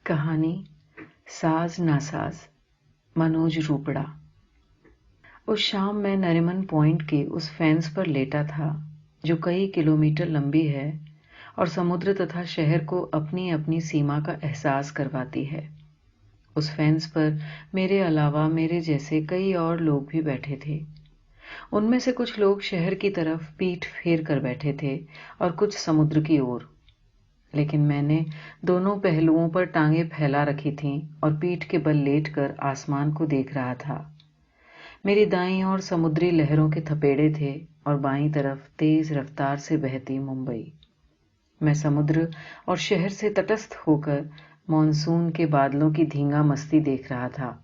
कहानी साज नासाज मनोज रूपड़ा। उस शाम मैं नरीमन पॉइंट के उस फेंस पर लेटा था जो कई किलोमीटर लंबी है और समुद्र तथा शहर को अपनी अपनी सीमा का एहसास करवाती है। उस फेंस पर मेरे अलावा मेरे जैसे कई और लोग भी बैठे थे। उनमें से कुछ लोग शहर की तरफ पीठ फेर कर बैठे थे और कुछ समुद्र की ओर, लेकिन मैंने दोनों पहलुओं पर टांगे फैला रखी थीं और पीठ के बल लेटकर आसमान को देख रहा था। मेरी दाईं ओर समुद्री लहरों के थपेड़े थे और बाईं तरफ तेज रफ्तार से बहती मुंबई। मैं समुद्र और शहर से तटस्थ होकर मॉनसून के बादलों की धींगा मस्ती देख रहा था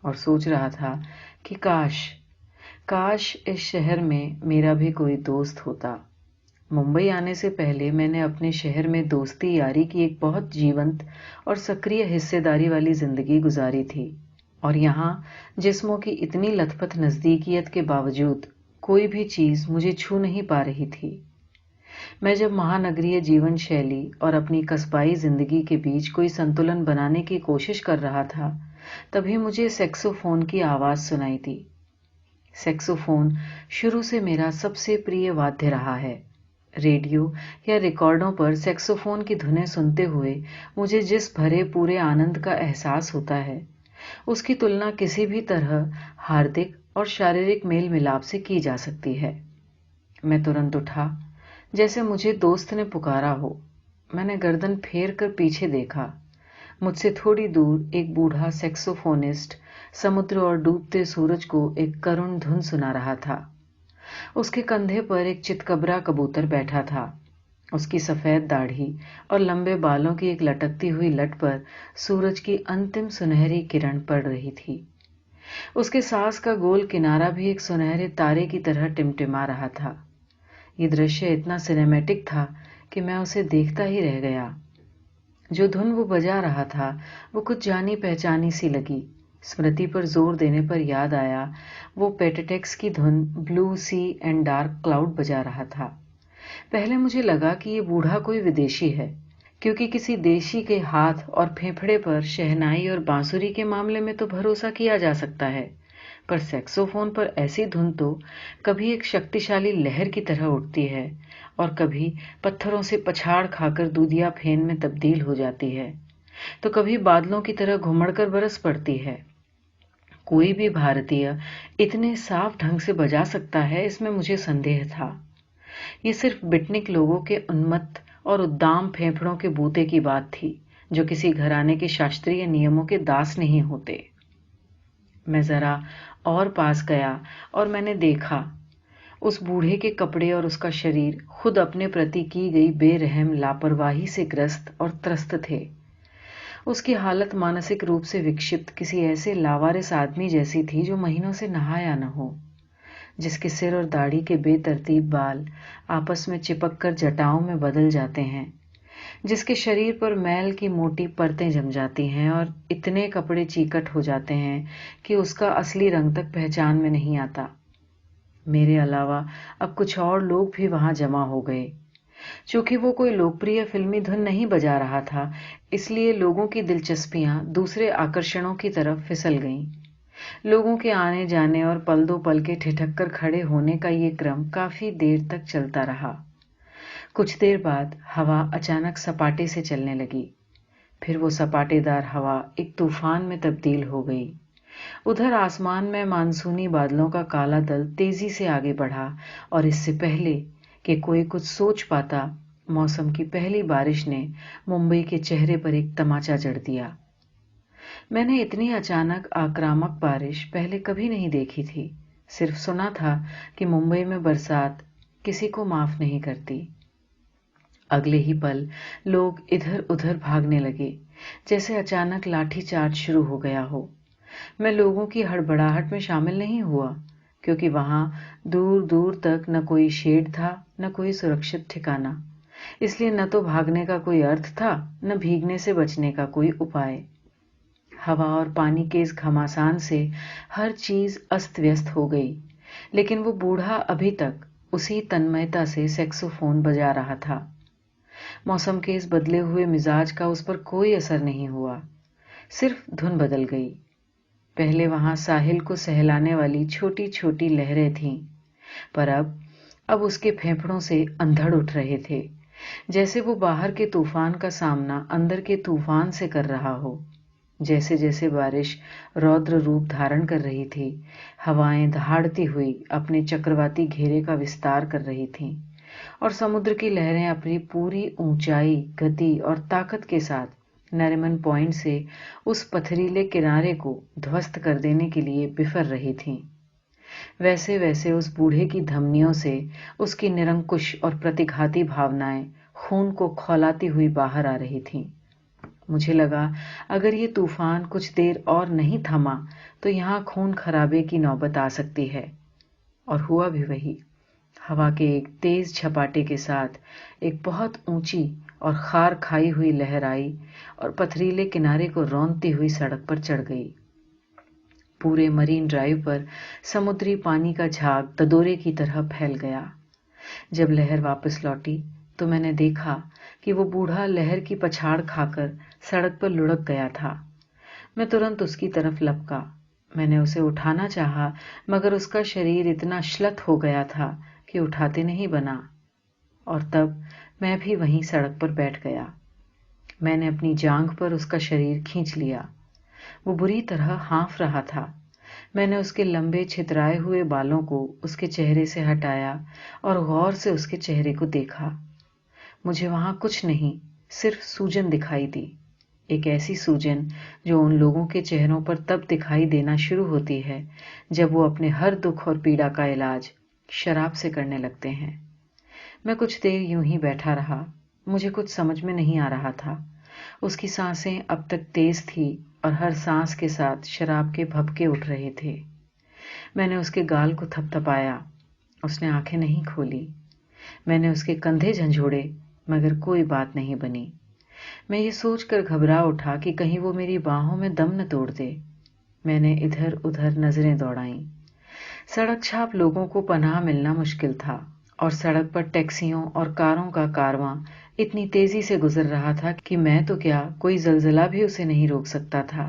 और सोच रहा था कि काश इस शहर में मेरा भी कोई दोस्त होता। मुंबई आने से पहले मैंने अपने शहर में दोस्ती यारी की एक बहुत जीवंत और सक्रिय हिस्सेदारी वाली जिंदगी गुजारी थी, और यहाँ जिस्मों की इतनी लथपथ नजदीकियत के बावजूद कोई भी चीज मुझे छू नहीं पा रही थी। मैं जब महानगरीय जीवन शैली और अपनी कस्बाई जिंदगी के बीच कोई संतुलन बनाने की कोशिश कर रहा था, तभी मुझे सैक्सोफोन की आवाज सुनाई दी। सैक्सोफोन शुरू से मेरा सबसे प्रिय वाद्य रहा है। रेडियो या रिकॉर्डों पर सैक्सोफोन की धुनें सुनते हुए मुझे जिस भरे पूरे आनंद का एहसास होता है, उसकी तुलना किसी भी तरह हार्दिक और शारीरिक मेल मिलाप से की जा सकती है। मैं तुरंत उठा, जैसे मुझे दोस्त ने पुकारा हो। मैंने गर्दन फेर कर पीछे देखा। मुझसे थोड़ी दूर एक बूढ़ा सैक्सोफोनिस्ट समुद्र और डूबते सूरज को एक करुण धुन सुना रहा था। उसके कंधे पर एक चितकबरा कबूतर बैठा था। उसकी सफेद दाढ़ी और लंबे बालों की एक लटकती हुई लट पर सूरज की अंतिम सुनहरी किरण पड़ रही थी। उसके सांस का गोल किनारा भी एक सुनहरे तारे की तरह टिमटिमा रहा था। ये दृश्य इतना सिनेमैटिक था कि मैं उसे देखता ही रह गया। जो धुन वो बजा रहा था वो कुछ जानी पहचानी सी लगी। स्मृति पर जोर देने पर याद आया, वो पेटेटेक्स की धुन blue sea and dark cloud बजा रहा था। पहले मुझे लगा कि ये बूढ़ा कोई विदेशी है, क्योंकि किसी देशी के हाथ और फेफड़े पर शहनाई और बांसुरी के मामले में तो भरोसा किया जा सकता है, पर सैक्सोफोन पर ऐसी धुन तो कभी एक शक्तिशाली लहर की तरह उठती है और कभी पत्थरों से पछाड़ खाकर दूधिया फेन में तब्दील हो जाती है, तो कभी बादलों की तरह घुमड़कर बरस पड़ती है। कोई भी भारतीय इतने साफ ढंग से बजा सकता है, इसमें मुझे संदेह था। ये सिर्फ बिटनिक लोगों के उन्मत्त और उद्दाम फेफड़ों के बूते की बात थी, जो किसी घराने के शास्त्रीय नियमों के दास नहीं होते। मैं जरा और पास गया और मैंने देखा, उस बूढ़े के कपड़े और उसका शरीर खुद अपने प्रति की गई बेरहम लापरवाही से ग्रस्त और त्रस्त थे। उसकी हालत मानसिक रूप से विक्षिप्त किसी ऐसे लावारिस आदमी जैसी थी जो महीनों से नहाया न हो, जिसके सिर और दाढ़ी के बेतरतीब बाल आपस में चिपक कर जटाओं में बदल जाते हैं, जिसके शरीर पर मैल की मोटी परतें जम जाती हैं और इतने कपड़े चीकट हो जाते हैं कि उसका असली रंग तक पहचान में नहीं आता। मेरे अलावा अब कुछ और लोग भी वहां जमा हो गए। चूंकि वो कोई लोकप्रिय फिल्मी धुन नहीं बजा रहा था, इसलिए लोगों की दिलचस्पियां दूसरे आकर्षणों की तरफ फिसल गईं। लोगों के आने जाने और पल दो पल के ठिठक कर खड़े होने का ये क्रम काफी देर तक चलता रहा। कुछ देर बाद हवा अचानक सपाटे से चलने लगी। फिर वो सपाटेदार हवा एक तूफान में तब्दील हो गई। उधर आसमान में मानसूनी बादलों का काला दल तेजी से आगे बढ़ा और इससे पहले कि कोई कुछ सोच पाता, मौसम की पहली बारिश ने मुंबई के चेहरे पर एक तमाचा जड़ दिया। मैंने इतनी अचानक आक्रामक बारिश पहले कभी नहीं देखी थी। सिर्फ सुना था कि मुंबई में बरसात किसी को माफ नहीं करती। अगले ही पल लोग इधर उधर भागने लगे, जैसे अचानक लाठीचार्ज शुरू हो गया हो। मैं लोगों की हड़बड़ाहट में शामिल नहीं हुआ, क्योंकि वहां दूर दूर तक न कोई शेड था, न कोई सुरक्षित ठिकाना। इसलिए न तो भागने का कोई अर्थ था, न भीगने से बचने का कोई उपाय। हवा और पानी के इस घमासान से हर चीज अस्त व्यस्त हो गई, लेकिन वो बूढ़ा अभी तक उसी तन्मयता से सैक्सोफोन बजा रहा था। मौसम के इस बदले हुए मिजाज का उस पर कोई असर नहीं हुआ, सिर्फ धुन बदल गई। पहले वहां साहिल को सहलाने वाली छोटी छोटी लहरें थीं, पर अब उसके फेफड़ों से अंधड़ उठ रहे थे, जैसे वो बाहर के तूफान का सामना अंदर के तूफान से कर रहा हो। जैसे जैसे बारिश रौद्र रूप धारण कर रही थी, हवाएं दहाड़ती हुई अपने चक्रवाती घेरे का विस्तार कर रही थीं, और समुद्र की लहरें अपनी पूरी ऊंचाई, गति और ताकत के साथ नरीमन पॉइंट से उस पथरीले किनारे को ध्वस्त कर देने के लिए बिफर रही थीं। वैसे वैसे उस बूढ़े की धमनियों से उसकी निरंकुश और प्रतिघाती भावनाएं खून को खौलाती हुई बाहर आ रही थीं। मुझे लगा अगर ये तूफान कुछ देर और नहीं थमा तो यहाँ खून खराबे की नौबत आ सकती है, और हुआ भी वही। हवा के एक तेज झपाटे के साथ एक बहुत ऊंची और खार खाई हुई लहर आई और पथरीले किनारे को रौंदती हुई सड़क पर चढ़ गई। पूरे मरीन ड्राइव पर समुद्री पानी का झाग ददोरे की तरह फैल गया। जब लहर वापस लौटी तो मैंने देखा कि वो बूढ़ा लहर की पछाड़ खाकर सड़क पर लुढ़क गया था। मैं तुरंत उसकी तरफ लपका। मैंने उसे उठाना चाहा, मगर उसका शरीर इतना श्लथ हो गया था कि उठाते नहीं बना, और तब मैं भी वहीं सड़क पर बैठ गया। मैंने अपनी जांघ पर उसका शरीर खींच लिया। वो बुरी तरह हाँफ रहा था। मैंने उसके लंबे छितराए हुए बालों को उसके चेहरे से हटाया और गौर से उसके चेहरे को देखा। मुझे वहां कुछ नहीं, सिर्फ सूजन दिखाई दी। एक ऐसी सूजन जो उन लोगों के चेहरों पर तब दिखाई देना शुरू होती है जब वो अपने हर दुख और पीड़ा का इलाज शराब से करने लगते हैं। मैं कुछ देर यूं ही बैठा रहा। मुझे कुछ समझ में नहीं आ रहा था। उसकी सांसें अब तक तेज थी और हर सांस के साथ शराब के भभके उठ रहे थे। मैंने उसके गाल को थपथपाया। उसने आंखें नहीं खोली। मैंने उसके कंधे झंझोड़े, मगर कोई बात नहीं बनी। मैं ये सोचकर घबरा उठा कि कहीं वो मेरी बाहों में दम न तोड़ दे। मैंने इधर उधर नजरें दौड़ाईं। सड़क छाप लोगों को पनाह मिलना मुश्किल था, और सड़क पर टैक्सियों और कारों का कारवां इतनी तेजी से गुजर रहा था कि मैं तो क्या, कोई जलजला भी उसे नहीं रोक सकता था।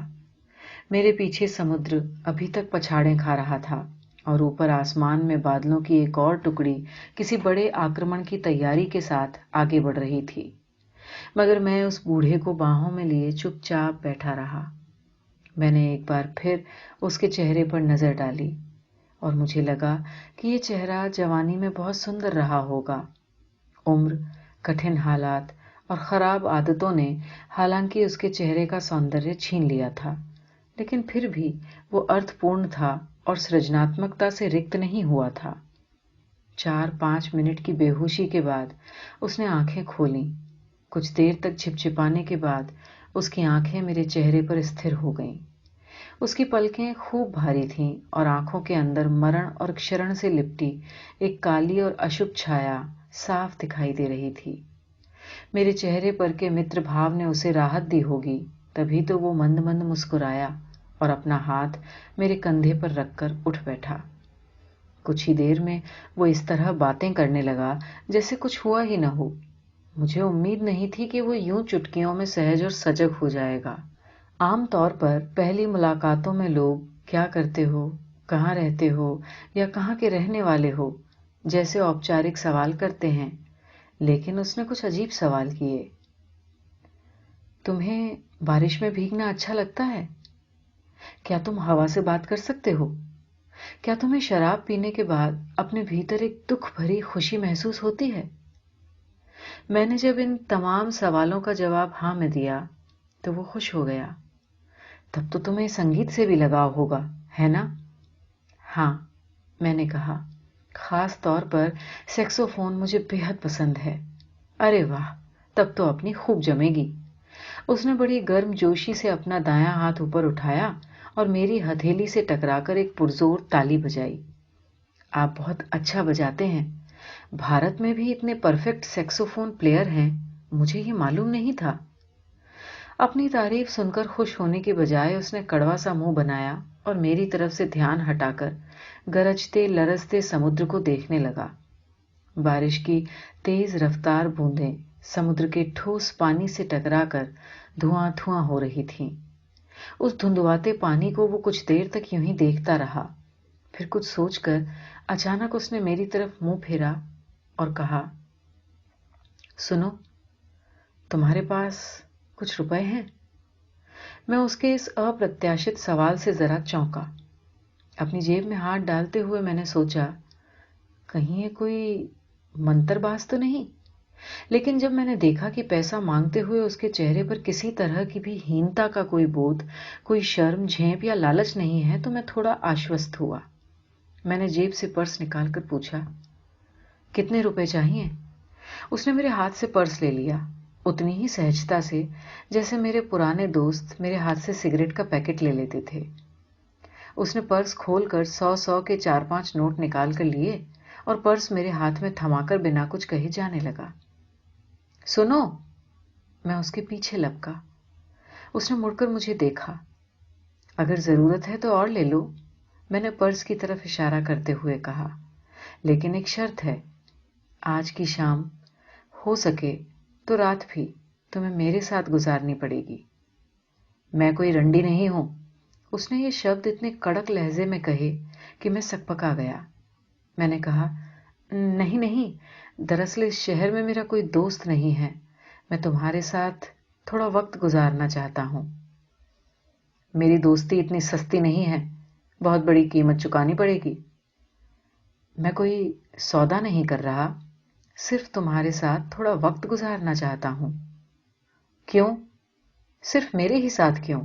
मेरे पीछे समुद्र अभी तक पछाड़ें खा रहा था, और ऊपर आसमान में बादलों की एक और टुकड़ी किसी बड़े आक्रमण की तैयारी के साथ आगे बढ़ रही थी। मगर मैं उस बूढ़े को बाहों में लिए चुपचाप बैठा रहा। मैंने एक बार फिर उसके चेहरे पर नजर डाली, और मुझे लगा कि ये चेहरा जवानी में बहुत सुंदर रहा होगा। उम्र, कठिन हालात और खराब आदतों ने हालांकि उसके चेहरे का सौंदर्य छीन लिया था, लेकिन फिर भी वो अर्थपूर्ण था और सृजनात्मकता से रिक्त नहीं हुआ था। 4-5 मिनट की बेहोशी के बाद उसने आंखें खोलीं। कुछ देर तक छिपछिपाने के बाद उसकी आंखें मेरे चेहरे पर स्थिर हो गईं। उसकी पलकें खूब भारी थीं और आंखों के अंदर मरण और क्षरण से लिपटी एक काली और अशुभ छाया साफ दिखाई दे रही थी। मेरे चेहरे पर के मित्र भाव ने उसे राहत दी होगी, तभी तो वो मंद मंद मुस्कुराया और अपना हाथ मेरे कंधे पर रखकर उठ बैठा। कुछ ही देर में वो इस तरह बातें करने लगा जैसे कुछ हुआ ही न हो। मुझे उम्मीद नहीं थी कि वो यूं चुटकियों में सहज और सजग हो जाएगा। आम तौर पर पहली मुलाकातों में लोग क्या करते हो, कहाँ रहते हो या कहाँ के रहने वाले हो जैसे औपचारिक सवाल करते हैं, लेकिन उसने कुछ अजीब सवाल किए। तुम्हें बारिश में भीगना अच्छा लगता है? क्या तुम हवा से बात कर सकते हो? क्या तुम्हें शराब पीने के बाद अपने भीतर एक दुख भरी खुशी महसूस होती है? मैंने जब इन तमाम सवालों का जवाब हाँ में दिया तो वो खुश हो गया। तब तो तुम्हें संगीत से भी लगाव होगा, है ना? हाँ, मैंने कहा। खास तौर पर सैक्सोफोन मुझे बेहद पसंद है। अरे वाह, तब तो अपनी खूब जमेगी। उसने बड़ी गर्मजोशी से अपना दायां हाथ ऊपर उठाया और मेरी हथेली से टकराकर एक पुरजोर ताली बजाई। आप बहुत अच्छा बजाते हैं। भारत में भी इतने परफेक्ट सैक्सोफोन प्लेयर हैं, मुझे ये मालूम नहीं था। अपनी तारीफ सुनकर खुश होने के बजाय उसने कड़वा सा मुंह बनाया और मेरी तरफ से ध्यान हटाकर गरजते लरजते समुद्र को देखने लगा। बारिश की तेज रफ्तार बूंदें समुद्र के ठोस पानी से टकराकर धुआं धुआं हो रही थीं। उस धुंधुआते पानी को वो कुछ देर तक यूं ही देखता रहा। फिर कुछ सोचकर अचानक उसने मेरी तरफ मुंह फेरा और कहा, सुनो, तुम्हारे पास कुछ रुपए हैं? मैं उसके इस अप्रत्याशित सवाल से जरा चौंका। अपनी जेब में हाथ डालते हुए मैंने सोचा, कहीं ये कोई मंतरबाज तो नहीं? लेकिन जब मैंने देखा कि पैसा मांगते हुए उसके चेहरे पर किसी तरह की भी हीनता का कोई बोध, कोई शर्म, झेप या लालच नहीं है, तो मैं थोड़ा आश्वस्त हुआ। मैंने जेब से पर्स निकालकर पूछा, कितने रुपए चाहिए? उसने मेरे हाथ से पर्स ले लिया, उतनी ही सहजता से जैसे मेरे पुराने दोस्त मेरे हाथ से सिगरेट का पैकेट ले लेते थे। उसने पर्स खोलकर 100 के 4-5 नोट निकाल कर लिए और पर्स मेरे हाथ में थमाकर बिना कुछ कहे जाने लगा। सुनो, मैं उसके पीछे लपका। उसने मुड़कर मुझे देखा। अगर जरूरत है तो और ले लो, मैंने पर्स की तरफ इशारा करते हुए कहा, लेकिन एक शर्त है, आज की शाम, हो सके तो रात भी तुम्हें मेरे साथ गुजारनी पड़ेगी। मैं कोई रंडी नहीं हूं। उसने ये शब्द इतने कड़क लहजे में कहे कि मैं सकपका गया। मैंने कहा, नहीं नहीं, दरअसल इस शहर में मेरा कोई दोस्त नहीं है। मैं तुम्हारे साथ थोड़ा वक्त गुजारना चाहता हूं। मेरी दोस्ती इतनी सस्ती नहीं है, बहुत बड़ी कीमत चुकानी पड़ेगी। मैं कोई सौदा नहीं कर रहा, सिर्फ तुम्हारे साथ थोड़ा वक्त गुजारना चाहता हूं। क्यों? सिर्फ मेरे ही साथ क्यों?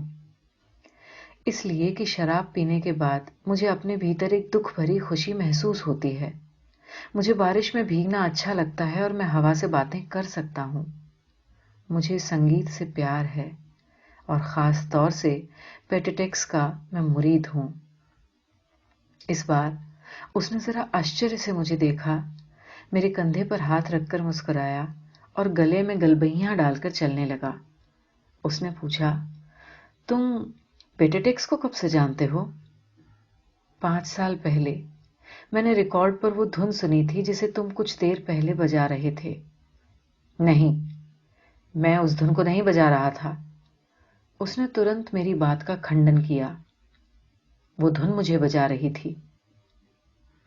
इसलिए कि शराब पीने के बाद मुझे अपने भीतर एक दुख भरी खुशी महसूस होती है। मुझे बारिश में भीगना अच्छा लगता है और मैं हवा से बातें कर सकता हूं। मुझे संगीत से प्यार है और खास तौर से पेटेटेक्स का मैं मुरीद हूं। इस बार उसने जरा आश्चर्य से मुझे देखा, मेरे कंधे पर हाथ रखकर मुस्कुराया और गले में गलबैयां डालकर चलने लगा। उसने पूछा, तुम पेटेटेक्स को कब से जानते हो? 5 साल पहले मैंने रिकॉर्ड पर वो धुन सुनी थी जिसे तुम कुछ देर पहले बजा रहे थे। नहीं, मैं उस धुन को नहीं बजा रहा था। उसने तुरंत मेरी बात का खंडन किया। वो धुन मुझे बजा रही थी।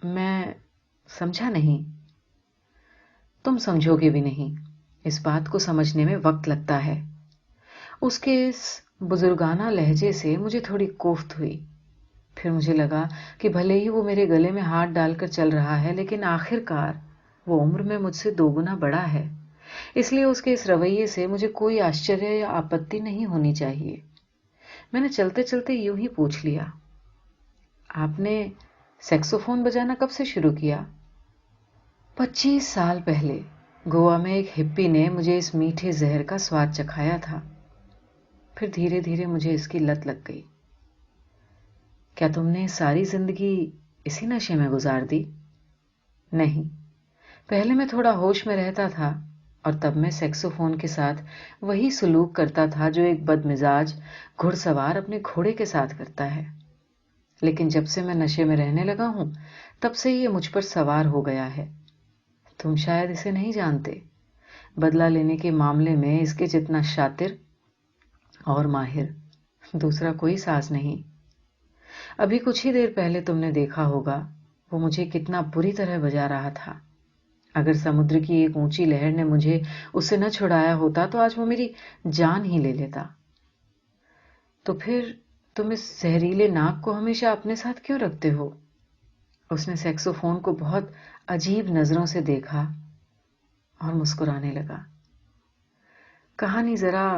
मैं समझा नहीं। तुम समझोगे भी नहीं, इस बात को समझने में वक्त लगता है। उसके इस बुजुर्गाना लहजे से मुझे थोड़ी कोफ्त हुई। फिर मुझे लगा कि भले ही वो मेरे गले में हाथ डालकर चल रहा है, लेकिन आखिरकार वो उम्र में मुझसे 2 गुना बड़ा है, इसलिए उसके इस रवैये से मुझे कोई आश्चर्य या आपत्ति नहीं होनी चाहिए। मैंने चलते चलते यूं ही पूछ लिया, आपने सैक्सोफोन बजाना कब से शुरू किया? 25 साल पहले गोवा में एक हिप्पी ने मुझे इस मीठे जहर का स्वाद चखाया था। फिर धीरे धीरे मुझे इसकी लत लग गई। क्या तुमने सारी जिंदगी इसी नशे में गुजार दी? नहीं, पहले मैं थोड़ा होश में रहता था और तब मैं सैक्सोफोन के साथ वही सलूक करता था जो एक बदमिजाज घुड़सवार अपने घोड़े के साथ करता है। लेकिन जब से मैं नशे में रहने लगा हूं, तब से ये मुझ पर सवार हो गया है। तुम शायद इसे नहीं जानते। बदला लेने के मामले में इसके जितना शातिर और माहिर दूसरा कोई साज नहीं। अभी कुछ ही देर पहले तुमने देखा होगा वो मुझे कितना बुरी तरह बजा रहा था। अगर समुद्र की एक ऊंची लहर ने मुझे उससे न छुड़ाया होता तो आज वो मेरी जान ही ले लेता। तो फिर तुम इस जहरीले नाक को हमेशा अपने साथ क्यों रखते हो? उसने सैक्सोफोन को बहुत अजीब नजरों से देखा और मुस्कुराने लगा। कहानी जरा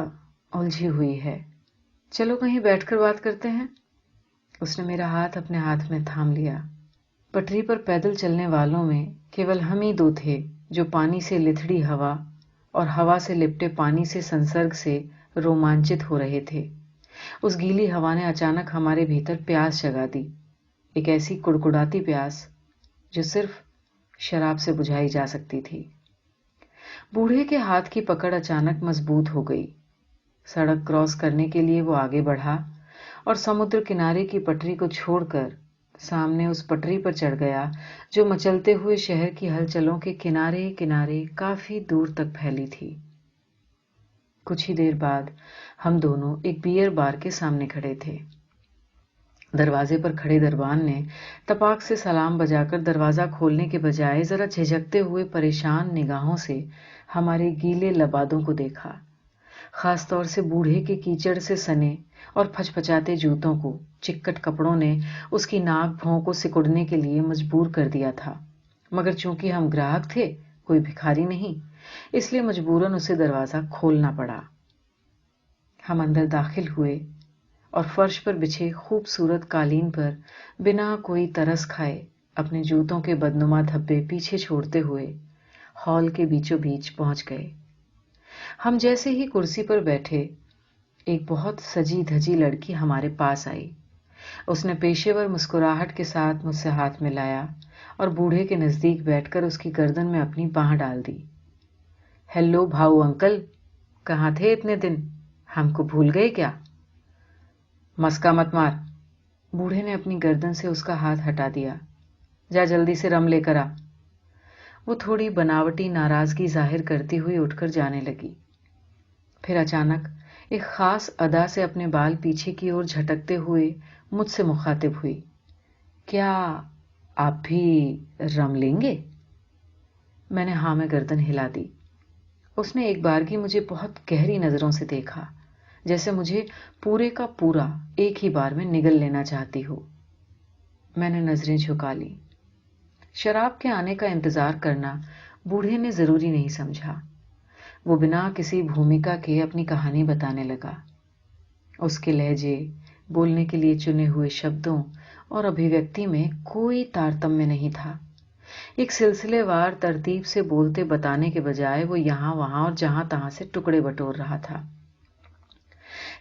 उलझी हुई है, चलो कहीं बैठकर बात करते हैं। उसने मेरा हाथ अपने हाथ में थाम लिया। पटरी पर पैदल चलने वालों में केवल हम ही 2 थे जो पानी से लिथड़ी हवा और हवा से लिपटे पानी से संसर्ग से रोमांचित हो रहे थे। उस गीली हवा ने अचानक हमारे भीतर प्यास जगा दी, एक ऐसी कुड़कुड़ाती प्यास जो सिर्फ शराब से बुझाई जा सकती थी। बूढ़े के हाथ की पकड़ अचानक मजबूत हो गई। सड़क क्रॉस करने के लिए वो आगे बढ़ा और समुद्र किनारे की पटरी को छोड़कर سامنے اس پٹری پر چڑھ گیا جو مچلتے ہوئے شہر کی ہلچلوں کے کنارے کنارے کافی دور تک پھیلی تھی۔ کچھ ہی دیر بعد ہم دونوں ایک بیئر بار کے سامنے کھڑے تھے۔ دروازے پر کھڑے دربان نے تپاک سے سلام بجا کر دروازہ کھولنے کے بجائے ذرا جھجکتے ہوئے پریشان نگاہوں سے ہمارے گیلے لبادوں کو دیکھا، خاص طور سے بوڑھے کے کیچڑ سے سنے اور پھچپچاتے جوتوں کو۔ چکٹ کپڑوں نے اس کی ناک بھوں کو سکڑنے کے لیے مجبور کر دیا تھا، مگر چونکہ ہم گراہک تھے، کوئی بھکاری نہیں، اس لیے مجبوراً اسے دروازہ کھولنا پڑا۔ ہم اندر داخل ہوئے اور فرش پر بچھے خوبصورت قالین پر بنا کوئی ترس کھائے اپنے جوتوں کے بدنما دھبے پیچھے چھوڑتے ہوئے ہال کے بیچوں بیچ پہنچ گئے۔ ہم جیسے ہی کرسی پر بیٹھے، ایک بہت سجی دھجی لڑکی ہمارے پاس آئی۔ اس نے پیشے ور مسکراہٹ کے ساتھ مجھ سے ہاتھ ملایا اور بوڑھے کے نزدیک بیٹھ کر اس کی گردن میں اپنی بانہ ڈال دی۔ ہیلو بھاؤ انکل، کہاں تھے اتنے دن؟ ہم کو بھول گئے کیا؟ مسکا مت مار، بوڑھے نے اپنی گردن سے اس کا ہاتھ ہٹا دیا۔ جا جلدی سے رم لے کر آ۔ وہ تھوڑی بناوٹی ناراضگی ظاہر کرتی ہوئی اٹھ کر جانے لگی، پھر اچانک ایک خاص ادا سے اپنے بال پیچھے کی اور جھٹکتے ہوئے مجھ سے مخاطب ہوئی، کیا آپ بھی رم لیں گے؟ میں نے ہاں میں گردن ہلا دی۔ اس نے ایک بار کی مجھے بہت گہری نظروں سے دیکھا، جیسے مجھے پورے کا پورا ایک ہی بار میں نگل لینا چاہتی ہو۔ میں نے نظریں جھکا لی۔ شراب کے آنے کا انتظار کرنا بوڑھے نے ضروری نہیں سمجھا۔ وہ بنا کسی بھومکا کے اپنی کہانی بتانے لگا۔ اس کے لہجے، بولنے کے لیے چنے ہوئے شبدوں اور ابھیویکتی میں کوئی تارتمیہ نہیں تھا۔ ایک سلسلے وار ترتیب سے بولتے بتانے کے بجائے وہ یہاں وہاں اور جہاں تہاں سے ٹکڑے بٹور رہا تھا۔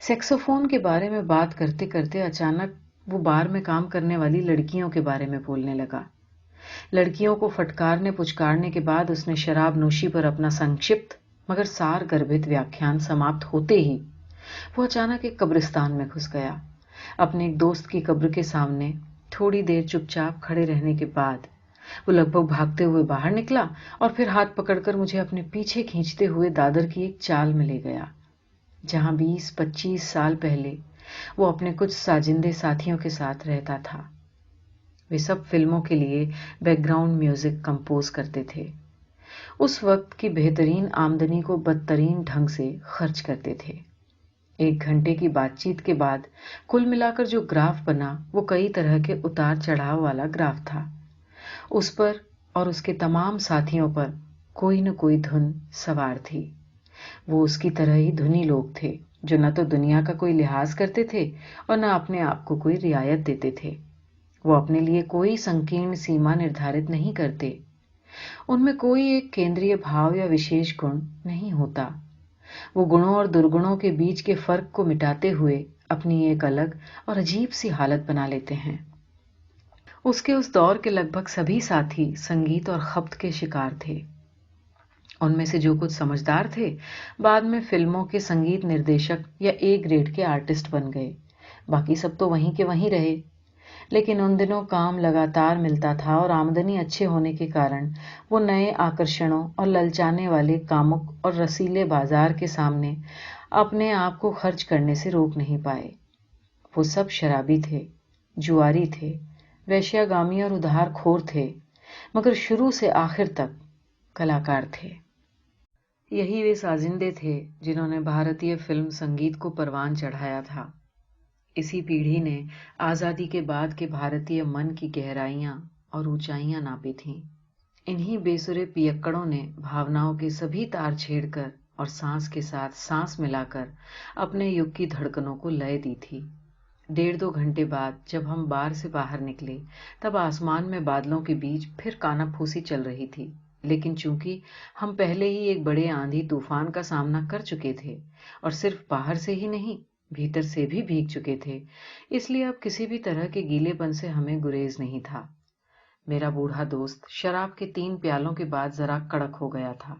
سیکسوفون کے بارے میں بات کرتے کرتے اچانک وہ بار میں کام کرنے والی لڑکیوں کے بارے میں بولنے لگا۔ لڑکیوں کو پھٹکارنے پچکارنے کے بعد اس نے شراب نوشی پر اپنا سنکشپت مگر سار گربھت ویاکھیان سماپت ہوتے ہی وہ اچانک ایک قبرستان میں گھس گیا۔ اپنے ایک دوست کی قبر کے سامنے تھوڑی دیر چپ چاپ کھڑے رہنے کے بعد وہ لگ بھگ بھاگتے ہوئے باہر نکلا اور پھر ہاتھ پکڑ کر مجھے اپنے پیچھے کھینچتے ہوئے دادر کی ایک چال میں لے گیا، جہاں 20-25 سال پہلے وہ اپنے کچھ ساجندے ساتھیوں کے ساتھ رہتا تھا۔ وہ سب فلموں کے لیے بیک گراؤنڈ میوزک کمپوز کرتے تھے، اس وقت کی بہترین آمدنی کو بدترین ڈھنگ سے خرچ کرتے تھے۔ 1 گھنٹے کی بات چیت کے بعد کل ملا کر جو گراف بنا وہ کئی طرح کے اتار چڑھاؤ والا گراف تھا۔ اس پر اور اس کے تمام ساتھیوں پر کوئی نہ کوئی دھن سوار تھی۔ وہ اس کی طرح ہی دھنی لوگ تھے جو نہ تو دنیا کا کوئی لحاظ کرتے تھے اور نہ اپنے آپ کو کوئی رعایت دیتے تھے۔ وہ اپنے لیے کوئی سنکیرن سیما نردھارت نہیں کرتے۔ ان میں کوئی ایک کیندری بھاو یا وشیش گن نہیں ہوتا۔ وہ گنوں اور درگنوں کے بیچ کے فرق کو مٹاتے ہوئے اپنی ایک الگ اور عجیب سی حالت بنا لیتے ہیں۔ اس کے اس دور کے لگ بھگ سبھی ساتھی سنگیت اور خبط کے شکار تھے۔ ان میں سے جو کچھ سمجھدار تھے بعد میں فلموں کے سنگیت نردیشک یا A گریڈ کے آرٹسٹ بن گئے، باقی سب تو وہیں کے وہیں رہے۔ لیکن ان دنوں کام لگاتار ملتا تھا اور آمدنی اچھے ہونے کے کارن وہ نئے آکرشنوں اور للچانے والے کامک اور رسیلے بازار کے سامنے اپنے آپ کو خرچ کرنے سے روک نہیں پائے۔ وہ سب شرابی تھے، جواری تھے، ویشیاگامی اور ادھار خور تھے، مگر شروع سے آخر تک کلاکار تھے۔ یہی وہ سازندے تھے جنہوں نے بھارتیہ فلم سنگیت کو پروان چڑھایا تھا۔ اسی پیڑھی نے آزادی کے بعد کے بھارتیہ من کی گہرائیاں اور اونچائیاں ناپی تھیں۔ انہی بے سرے پیکڑوں نے بھاوناؤں کے سبھی تار چھیڑ کر اور سانس کے ساتھ سانس ملا کر اپنے یگ کی دھڑکنوں کو لے دی تھی۔ 1.5-2 گھنٹے بعد جب ہم بار سے باہر نکلے تب آسمان میں بادلوں کے بیچ پھر کانا پھوسی چل رہی تھی، لیکن چونکہ ہم پہلے ہی ایک بڑے آندھی طوفان کا سامنا کر چکے تھے اور صرف باہر سے ہی نہیں بھیتر سے بھی بھیگ چکے تھے، اس لیے اب کسی بھی طرح کے گیلے پن سے ہمیں گریز نہیں تھا۔ میرا بوڑھا دوست شراب کے 3 پیالوں کے بعد ذرا کڑک ہو گیا تھا۔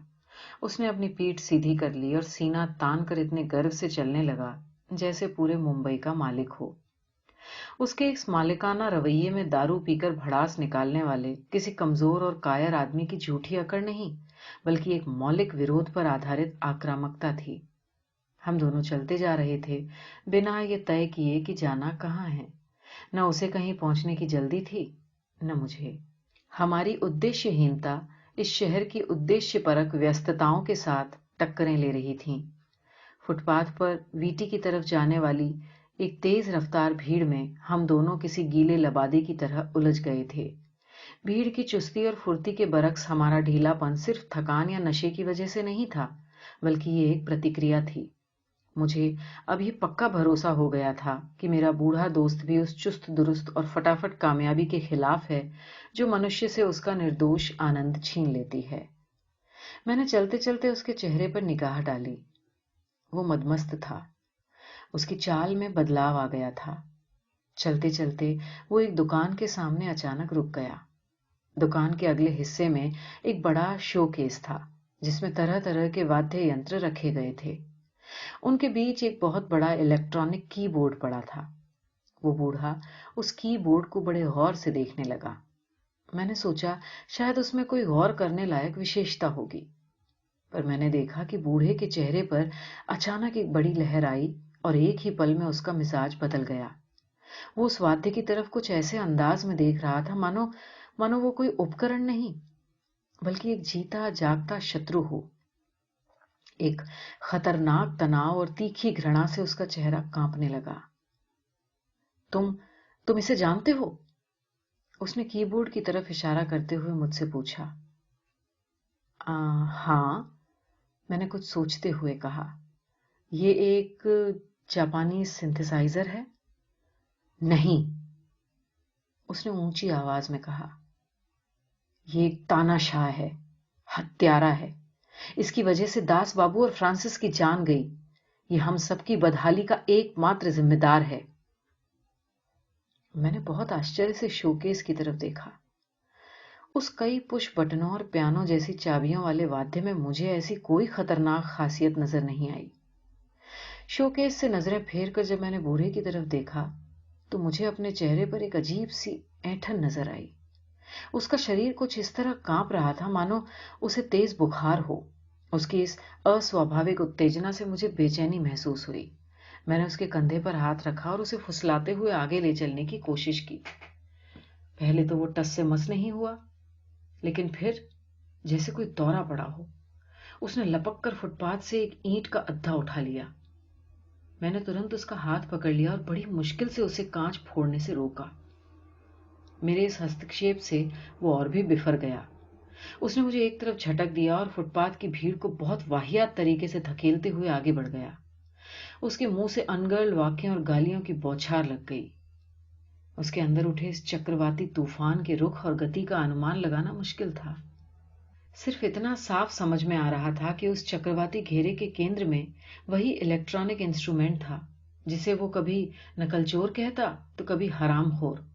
اس نے اپنی پیٹھ سیدھی کر لی اور سینہ تان کر اتنے گرو سے چلنے لگا جیسے پورے ممبئی کا مالک ہو۔ उसके इस मालिकाना रवैये में दारू पीकर भड़ास निकालने वाले किसी कमजोर और कायर आदमी की झूठी अकड़ नहीं, बल्कि एक मौलिक विरोध पर आधारित आक्रामकता थी। हम दोनों चलते जा रहे थे, बिना ये तय किए कि जाना कहाँ है। न उसे कहीं पहुंचने की जल्दी थी, न मुझे। हमारी उद्देश्यहीनता इस शहर की उद्देश्यपरक व्यस्तताओं के साथ टक्करें ले रही थीं। फुटपाथ पर वीटी की तरफ जाने वाली एक तेज रफ्तार भीड़ में हम दोनों किसी गीले लबादे की तरह उलझ गए थे। भीड़ की चुस्ती और फुर्ती के बरक्स हमारा ढीलापन सिर्फ थकान या नशे की वजह से नहीं था, बल्कि ये एक प्रतिक्रिया थी। मुझे अभी पक्का भरोसा हो गया था कि मेरा बूढ़ा दोस्त भी उस चुस्त दुरुस्त और फटाफट कामयाबी के खिलाफ है जो मनुष्य से उसका निर्दोष आनंद छीन लेती है। मैंने चलते चलते उसके चेहरे पर निगाह डाली। वो मदमस्त था। उसकी चाल में बदलाव आ गया था। चलते चलते वो एक दुकान के सामने अचानक रुक गया। दुकान के अगले हिस्से में एक बड़ा शोकेस था जिसमें तरह तरह के वाद्य यंत्र रखे गए थे। उनके बीच एक बहुत बड़ा इलेक्ट्रॉनिक कीबोर्ड पड़ा था। वो बूढ़ा उस कीबोर्ड को बड़े गौर से देखने लगा। मैंने सोचा शायद उसमें कोई गौर करने लायक विशेषता होगी, पर मैंने देखा कि बूढ़े के चेहरे पर अचानक एक बड़ी लहर आई और एक ही पल में उसका मिजाज बदल गया। वो उस वाद्य की तरफ कुछ ऐसे अंदाज में देख रहा था मानो मानो वो कोई उपकरण नहीं, बल्कि एक जीता जागता शत्रु हो। एक खतरनाक तनाव और तीखी घृणा से उसका चेहरा कांपने लगा। तुम इसे जानते हो? उसने कीबोर्ड की तरफ इशारा करते हुए मुझसे पूछा। हाँ, मैंने कुछ सोचते हुए कहा। ये एक जापानी सिंथेसाइजर है? नहीं, उसने ऊंची आवाज में कहा। ये एक तानाशाह है, हत्यारा है। इसकी वजह से दास बाबू और फ्रांसिस की जान गई। ये हम सबकी बदहाली का एकमात्र जिम्मेदार है। मैंने बहुत आश्चर्य से शोकेस की तरफ देखा। उस कई पुश बटनों और पियानो जैसी चाबियों वाले वाद्य में मुझे ऐसी कोई खतरनाक खासियत नजर नहीं आई। शोकेस से नजरें फेर कर जब मैंने बूढ़े की तरफ देखा तो मुझे अपने चेहरे पर एक अजीब सी ऐंठन नजर आई। उसका शरीर कुछ इस तरह कांप रहा था मानो उसे तेज बुखार हो। उसकी इस अस्वाभाविक उत्तेजना से मुझे बेचैनी महसूस हुई। मैंने उसके कंधे पर हाथ रखा और उसे फुसलाते हुए आगे ले चलने की कोशिश की। पहले तो वो टस से मस नहीं हुआ, लेकिन फिर जैसे कोई दौरा पड़ा हो, उसने लपक कर फुटपाथ से एक ईंट का अद्धा उठा लिया। मैंने तुरंत उसका हाथ पकड़ लिया और बड़ी मुश्किल से उसे कांच फोड़ने से रोका। मेरे इस हस्तक्षेप से वो और भी बिफर गया। उसने मुझे एक तरफ झटक दिया और फुटपाथ की भीड़ को बहुत वाहियात तरीके से धकेलते हुए आगे बढ़ गया। उसके मुंह से अनर्गल वाक्यों और गालियों की बौछार लग गई। उसके अंदर उठे इस चक्रवाती तूफान के रुख और गति का अनुमान लगाना मुश्किल था। सिर्फ इतना साफ समझ में आ रहा था कि उस चक्रवाती घेरे के केंद्र में वही इलेक्ट्रॉनिक इंस्ट्रूमेंट था जिसे वो कभी नकलचोर कहता तो कभी हरामखोर।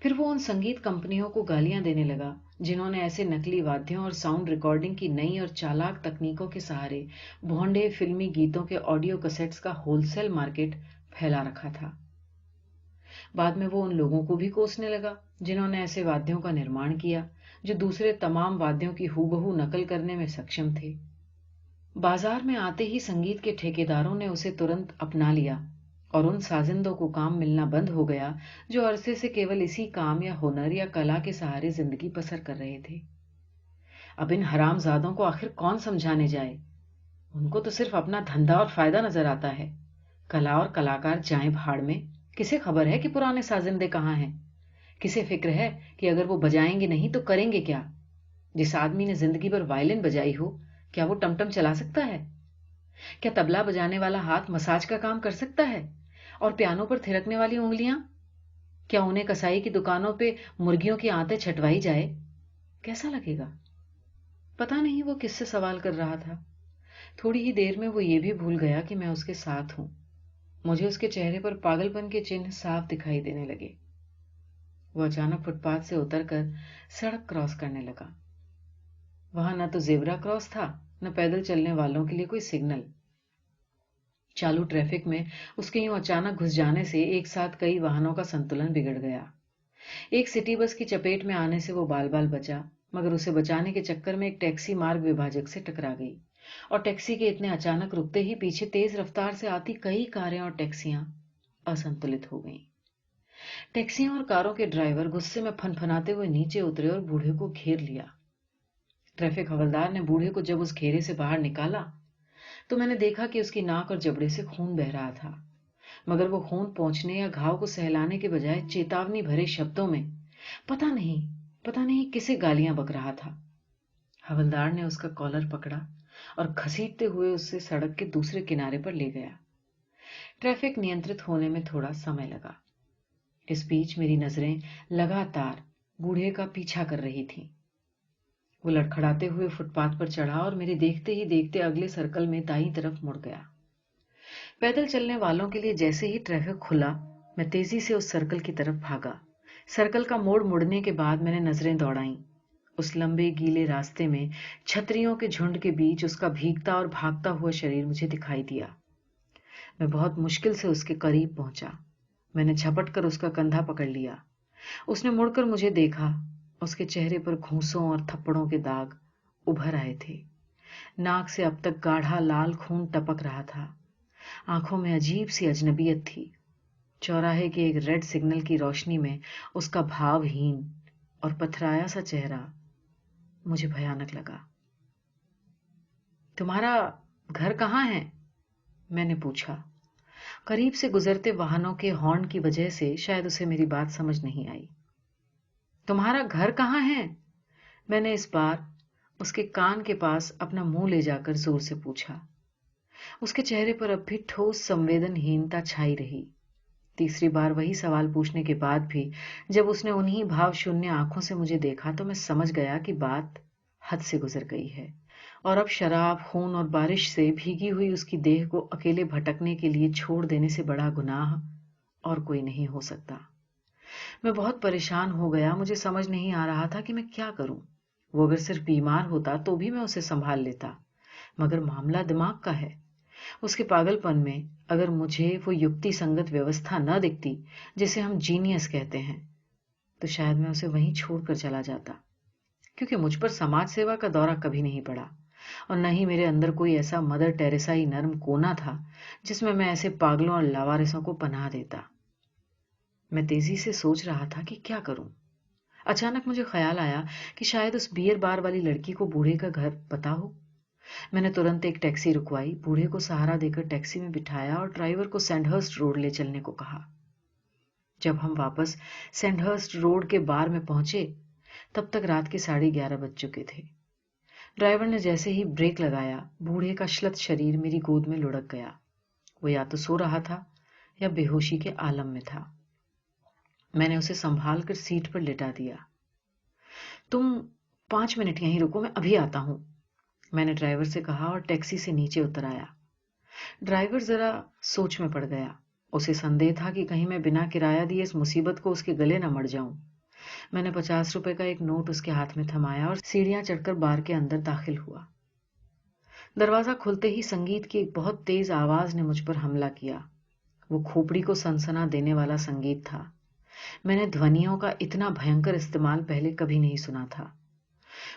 फिर वो उन संगीत कंपनियों को गालियां देने लगा जिन्होंने ऐसे नकली वाद्यों और साउंड रिकॉर्डिंग की नई और चालाक तकनीकों के सहारे भोंडे फिल्मी गीतों के ऑडियो कैसेट्स का होलसेल मार्केट फैला रखा था। बाद में वो उन लोगों को भी कोसने लगा जिन्होंने ऐसे वाद्यों का निर्माण किया जो दूसरे तमाम वाद्यों की हूबहू नकल करने में सक्षम थे। बाजार में आते ही संगीत के ठेकेदारों ने उसे तुरंत अपना लिया और उन साजिंदों को काम मिलना बंद हो गया जो अरसे से केवल इसी काम या हुनर या कला के सहारे जिंदगी बसर कर रहे थे। अब इन हरामजादों को आखिर कौन समझाने जाए? उनको तो सिर्फ अपना धंधा और फायदा नजर आता है। कला और कलाकार जाएं भाड़ में। किसे खबर है कि पुराने साजिंदे कहाँ हैं? किसे फिक्र है कि अगर वो बजाएंगे नहीं तो करेंगे क्या? जिस आदमी ने जिंदगी भर वायलिन बजाई हो, क्या वो टमटम चला सकता है? क्या तबला बजाने वाला हाथ मसाज का काम कर सकता है? और पियानो पर थिरकने वाली उंगलियां, क्या उन्हें कसाई की दुकानों पे मुर्गियों की आंतें छटवाई जाए? कैसा लगेगा? पता नहीं वो किससे सवाल कर रहा था। थोड़ी ही देर में वो ये भी भूल गया कि मैं उसके साथ हूं। मुझे उसके चेहरे पर पागलपन के चिन्ह साफ दिखाई देने लगे। वो अचानक फुटपाथ से उतरकर सड़क क्रॉस करने लगा। वहां न तो जेब्रा क्रॉस था, न पैदल चलने वालों के लिए कोई सिग्नल। चालू ट्रैफिक में उसके यूं अचानक घुस जाने से एक साथ कई वाहनों का संतुलन बिगड़ गया। एक सिटी बस की चपेट में आने से वो बाल बाल बचा, मगर उसे बचाने के चक्कर में एक टैक्सी मार्ग विभाजक से टकरा गई और टैक्सी के इतने अचानक रुकते ही पीछे तेज रफ्तार से आती कई कारें और टैक्सियां असंतुलित हो गईं। टैक्सियों और कारों के ड्राइवर गुस्से में फनफनाते हुए नीचे उतरे और बूढ़े को घेर लिया। ट्रैफिक हवलदार ने बूढ़े को जब उस घेरे से बाहर निकाला तो मैंने देखा कि उसकी नाक और जबड़े से खून बह रहा था, मगर वो खून पहुंचने या घाव को सहलाने के बजाय चेतावनी भरे शब्दों में पता नहीं किसे गालियां बक रहा था। हवलदार ने उसका कॉलर पकड़ा और घसीटते हुए उससे सड़क के दूसरे किनारे पर ले गया। ट्रैफिक नियंत्रित होने में थोड़ा समय लगा। इस बीच मेरी नजरें लगातार बूढ़े का पीछा कर रही थीं। वो लड़खड़ाते हुए फुटपाथ पर चढ़ा और मेरे देखते ही देखते अगले सर्कल में दाईं तरफ मुड़ गया। पैदल चलने वालों के लिए जैसे ही ट्रैफिक खुला, मैं तेजी से उस सर्कल की तरफ भागा। सर्कल का मोड़ मुड़ने के बाद मैंने नजरें दौड़ाईं। उस लंबे गीले रास्ते में छतरियों के झुंड के बीच उसका भीगता और भागता हुआ शरीर मुझे दिखाई दिया। मैं बहुत मुश्किल से उसके करीब पहुंचा। मैंने झपट कर उसका कंधा पकड़ लिया। उसने मुड़कर मुझे देखा। उसके चेहरे पर घूंसों और थप्पड़ों के दाग उभर आए थे। नाक से अब तक गाढ़ा लाल खून टपक रहा था। आंखों में अजीब सी अजनबियत थी। चौराहे के एक रेड सिग्नल की रोशनी में उसका भावहीन और पथराया सा चेहरा मुझे भयानक लगा। तुम्हारा घर कहाँ है? मैंने पूछा। करीब से गुजरते वाहनों के हॉर्न की वजह से शायद उसे मेरी बात समझ नहीं आई। तुम्हारा घर कहाँ है? मैंने इस बार उसके कान के पास अपना मुंह ले जाकर जोर से पूछा। उसके चेहरे पर अब भी ठोस संवेदनहीनता छाई रही। तीसरी बार वही सवाल पूछने के बाद भी जब उसने उन्हीं भाव शून्य आंखों से मुझे देखा तो मैं समझ गया कि बात हद से गुजर गई है और अब शराब, खून और बारिश से भीगी हुई उसकी देह को अकेले भटकने के लिए छोड़ देने से बड़ा गुनाह और कोई नहीं हो सकता। मैं बहुत परेशान हो गया। मुझे समझ नहीं आ रहा था कि मैं क्या करूं। वो अगर सिर्फ बीमार होता तो भी मैं उसे संभाल लेता, मगर मामला दिमाग का है। उसके पागलपन में अगर मुझे वो युक्ति संगत व्यवस्था न दिखती जिसे हम जीनियस कहते हैं, तो शायद मैं उसे वहीं छोड़कर चला जाता, क्योंकि मुझ पर समाज सेवा का दौरा कभी नहीं पड़ा और न ही मेरे अंदर कोई ऐसा मदर टेरेसा ही नर्म कोना था जिसमें मैं ऐसे पागलों और लावारिसों को पनाह देता। मैं तेजी से सोच रहा था कि क्या करूं। अचानक मुझे ख्याल आया कि शायद उस बियर बार वाली लड़की को बूढ़े का घर पता हो। मैंने तुरंत एक टैक्सी रुकवाई, बूढ़े को सहारा देकर टैक्सी में बिठाया और ड्राइवर को सैंडहर्स्ट रोड ले चलने को कहा। जब हम वापस सैंडहर्स्ट रोड के बार में पहुंचे तब तक रात के 11:30 बज चुके थे। ड्राइवर ने जैसे ही ब्रेक लगाया, बूढ़े का श्लथ शरीर मेरी गोद में लुढ़क गया। वो या तो सो रहा था या बेहोशी के आलम में था। मैंने उसे संभाल कर सीट पर लिटा दिया। तुम 5 मिनट यहीं रुको, मैं अभी आता हूं, मैंने ड्राइवर से कहा और टैक्सी से नीचे उतर आया। ड्राइवर जरा सोच में पड़ गया। उसे संदेह था कि कहीं मैं बिना किराया दिए इस मुसीबत को उसके गले न मर जाऊं। मैंने 50 रुपए का एक नोट उसके हाथ में थमाया और सीढ़ियां चढ़कर बार के अंदर दाखिल हुआ। दरवाजा खुलते ही संगीत की एक बहुत तेज आवाज ने मुझ पर हमला किया। वो खोपड़ी को सनसना देने वाला संगीत था। मैंने ध्वनियों का इतना भयंकर इस्तेमाल पहले कभी नहीं सुना था।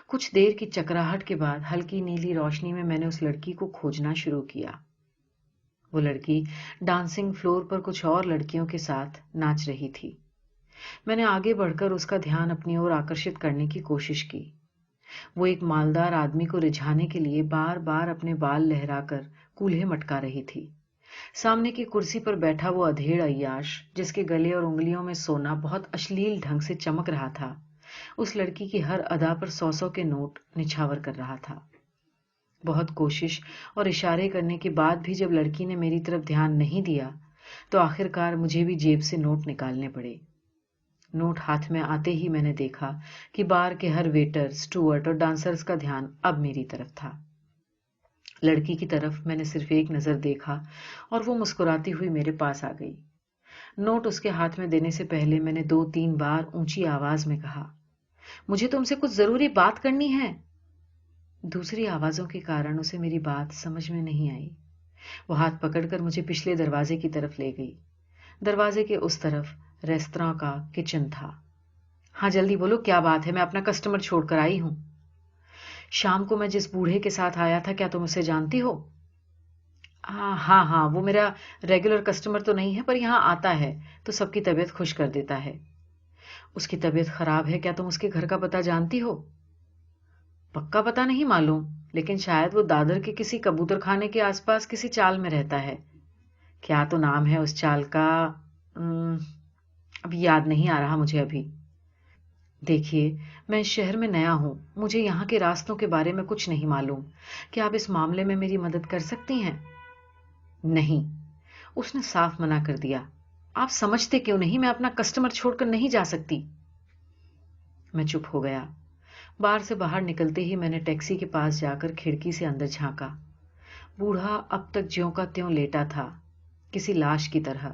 कुछ देर की चकराहट के बाद हल्की नीली रोशनी में मैंने उस लड़की को खोजना शुरू किया। वो लड़की डांसिंग फ्लोर पर कुछ और लड़कियों के साथ नाच रही थी। मैंने आगे बढ़कर उसका ध्यान अपनी ओर आकर्षित करने की कोशिश की। वो एक मालदार आदमी को रिझाने के लिए बार बार अपने बाल लहराकर कूल्हे मटका रही थी। सामने की कुर्सी पर बैठा वो अधेड़ अय्याश, जिसके गले और उंगलियों में सोना बहुत अश्लील ढंग से चमक रहा था, उस लड़की की हर अदा पर 100 के नोट निछावर कर रहा था। बहुत कोशिश और इशारे करने के बाद भी जब लड़की ने मेरी तरफ ध्यान नहीं दिया तो आखिरकार मुझे भी जेब से नोट निकालने पड़े। नोट हाथ में आते ही मैंने देखा कि बार के हर वेटर, स्टूअर्ट और डांसर्स का ध्यान अब मेरी तरफ था। लड़की की तरफ मैंने सिर्फ एक नजर देखा और वो मुस्कुराती हुई मेरे पास आ गई। नोट उसके हाथ में देने से पहले मैंने 2-3 बार ऊंची आवाज में कहा, मुझे तुमसे कुछ जरूरी बात करनी है। दूसरी आवाजों के कारण उसे मेरी बात समझ में नहीं आई। وہ ہاتھ پکڑ کر مجھے پچھلے دروازے کی طرف لے گئی. دروازے کے اس طرف ریستوراں کا کچن تھا. ہاں جلدی بولو کیا بات ہے، میں اپنا کسٹمر چھوڑ کر آئی ہوں. شام کو میں جس بوڑھے کے ساتھ آیا تھا کیا تم اسے جانتی ہو؟ ہاں ہاں، وہ میرا ریگولر کسٹمر تو نہیں ہے پر یہاں آتا ہے تو سب کی طبیعت خوش کر دیتا ہے. اس کی طبیعت خراب ہے، کیا تم اس کے گھر کا پتہ جانتی ہو؟ پکا پتہ نہیں معلوم، لیکن شاید وہ دادر کے کسی کبوتر خانے کے آس پاس کسی چال میں رہتا ہے. کیا تو نام ہے اس چال کا؟ اب یاد نہیں آ رہا مجھے ابھی. دیکھیے میں اس شہر میں نیا ہوں، مجھے یہاں کے راستوں کے بارے میں کچھ نہیں معلوم. کیا آپ اس معاملے میں میری مدد کر سکتی ہیں؟ نہیں، اس نے صاف منع کر دیا. آپ سمجھتے کیوں نہیں میں اپنا کسٹمر چھوڑ کر نہیں جا سکتی. میں چپ ہو گیا. بار سے باہر نکلتے ہی میں نے ٹیکسی کے پاس جا کر کھڑکی سے اندر جھانکا. بوڑھا اب تک جیوں کا تیوں لیٹا تھا، کسی لاش کی طرح.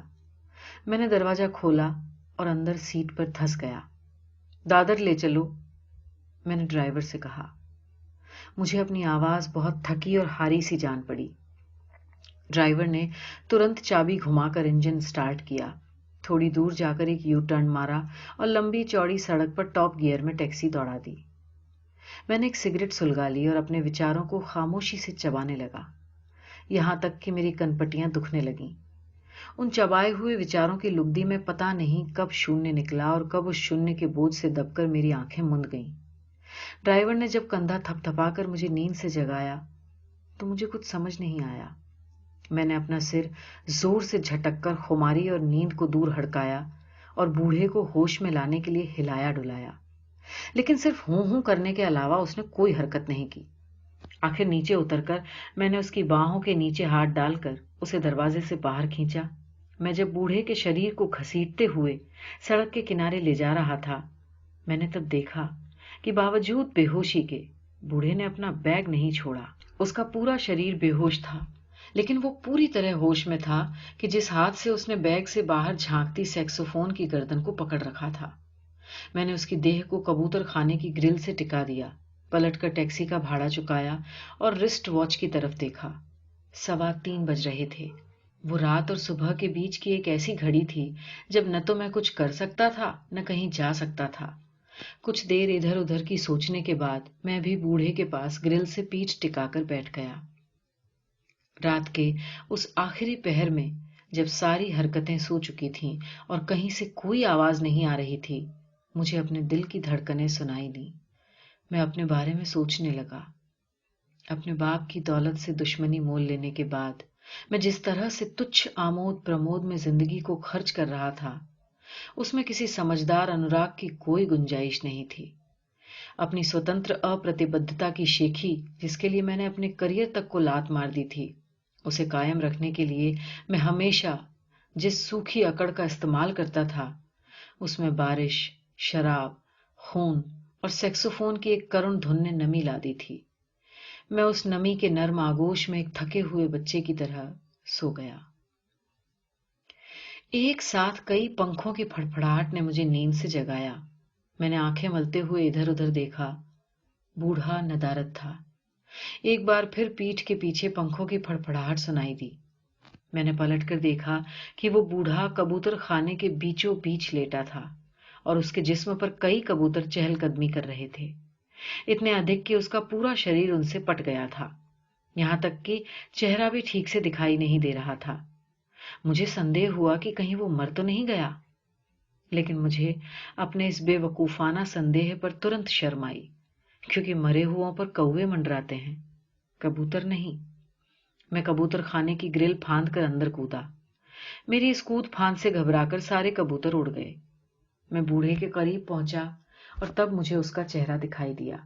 میں نے دروازہ کھولا اور اندر سیٹ پر دھس گیا. دادر لے چلو، میں نے ڈرائیور سے کہا. مجھے اپنی آواز بہت تھکی اور ہاری سی جان پڑی. ڈرائیور نے ترنت چابی گھما کر انجن سٹارٹ کیا. تھوڑی دور جا کر ایک یو ٹرن مارا اور لمبی چوڑی سڑک پر ٹاپ گیئر میں ٹیکسی دوڑا دی. میں نے ایک سگریٹ سلگا لی اور اپنے وچاروں کو خاموشی سے چبانے لگا، یہاں تک کہ میری کنپٹیاں دکھنے لگیں. ان چبائے ہوئے وچاروں کی لگدی میں پتہ نہیں کب شونیہ نکلا اور کب اس شونیہ کے بوجھ سے دب کر میری آنکھیں مند گئیں. ڈرائیور نے جب کندھا تھپ تھپا کر مجھے نیند سے جگایا تو مجھے کچھ سمجھ نہیں آیا. میں نے اپنا سر زور سے جھٹک کر خماری اور نیند کو دور ہڑکایا اور بوڑھے کو ہوش میں لانے کے لیے ہلایا ڈلایا، لیکن صرف ہوں ہوں کرنے کے علاوہ اس نے کوئی حرکت نہیں کی. آخر نیچے اتر کر میں نے اس کی باہوں کے نیچے ہاتھ ڈال کر اسے دروازے سے باہر کھینچا. میں جب بوڑھے کے شریر کو گھسیٹتے ہوئے سڑک کے کنارے لے جا رہا تھا، میں نے تب دیکھا کہ باوجود بے ہوشی کے بوڑھے نے اپنا بیگ نہیں چھوڑا. اس کا پورا شریر بے ہوش تھا، لیکن وہ پوری طرح ہوش میں تھا کہ جس ہاتھ سے اس نے بیگ سے باہر جھانکتی سیکسوفون کی گردن کو پکڑ رکھا تھا. میں نے اس کی دیہ کو کبوتر خانے کی گرل سے ٹکا دیا، پلٹ کر ٹیکسی کا بھاڑا چکایا اور رسٹ واچ کی طرف دیکھا. 3:15 بج رہے تھے. وہ رات اور صبح کے بیچ کی ایک ایسی گھڑی تھی جب نہ تو میں کچھ کر سکتا تھا نہ کہیں جا سکتا تھا. کچھ دیر ادھر ادھر کی سوچنے کے بعد میں بھی بوڑھے کے پاس گرل سے پیٹھ ٹکا کر بیٹھ گیا. رات کے اس آخری پہر میں جب ساری حرکتیں سو چکی تھیں اور کہیں سے کوئی آواز نہیں آ رہی تھی، مجھے اپنے دل کی دھڑکنیں سنائی دیں. میں اپنے بارے میں سوچنے لگا. اپنے باپ کی دولت سے دشمنی مول لینے کے بعد میں جس طرح سے تچھ آمود پرمود میں زندگی کو خرچ کر رہا تھا، اس میں کسی سمجھدار انوراگ کی کوئی گنجائش نہیں تھی. اپنی سوتنتر اپرتبدھتا کی شیخی جس کے لیے میں نے اپنے کریئر تک کو لات مار دی تھی، اسے قائم رکھنے کے لیے میں ہمیشہ جس سوکھی اکڑ کا استعمال کرتا تھا، اس میں بارش، شراب، خون اور سیکسوفون کی ایک کرن دھن نے نمی لا دی تھی. میں اس نمی کے نرم آگوش میں ایک تھکے ہوئے بچے کی طرح سو گیا. ایک ساتھ کئی پنکھوں کی پھڑپھڑاہٹ نے مجھے نیند سے جگایا. میں نے آنکھیں ملتے ہوئے ادھر ادھر دیکھا. بوڑھا ندارد تھا. ایک بار پھر پیٹھ کے پیچھے پنکھوں کی پھڑپھڑاہٹ سنائی دی. میں نے پلٹ کر دیکھا کہ وہ بوڑھا کبوتر خانے کے بیچوں بیچ لیٹا تھا اور اس کے جسم پر کئی کبوتر چہل قدمی کر رہے تھے، اتنے ادھک کہ اس کا پورا شریر ان سے پٹ گیا تھا، یہاں تک کہ چہرہ بھی ٹھیک سے دکھائی نہیں دے رہا تھا. مجھے سندیہ ہوا کہ کہیں وہ مر تو نہیں گیا، لیکن مجھے اپنے اس بے وقوفانہ سندیہ پر ترنت شرم آئی، کیونکہ مرے ہوا پر کوے منڈراتے ہیں، کبوتر نہیں. میں کبوتر خانے کی گرل پھاند کر اندر کودا. میری اس کود پھاند سے گھبرا کر سارے کبوتر اڑ گئے. میں بوڑھے کے قریب پہنچا اور تب مجھے اس کا چہرہ دکھائی دیا،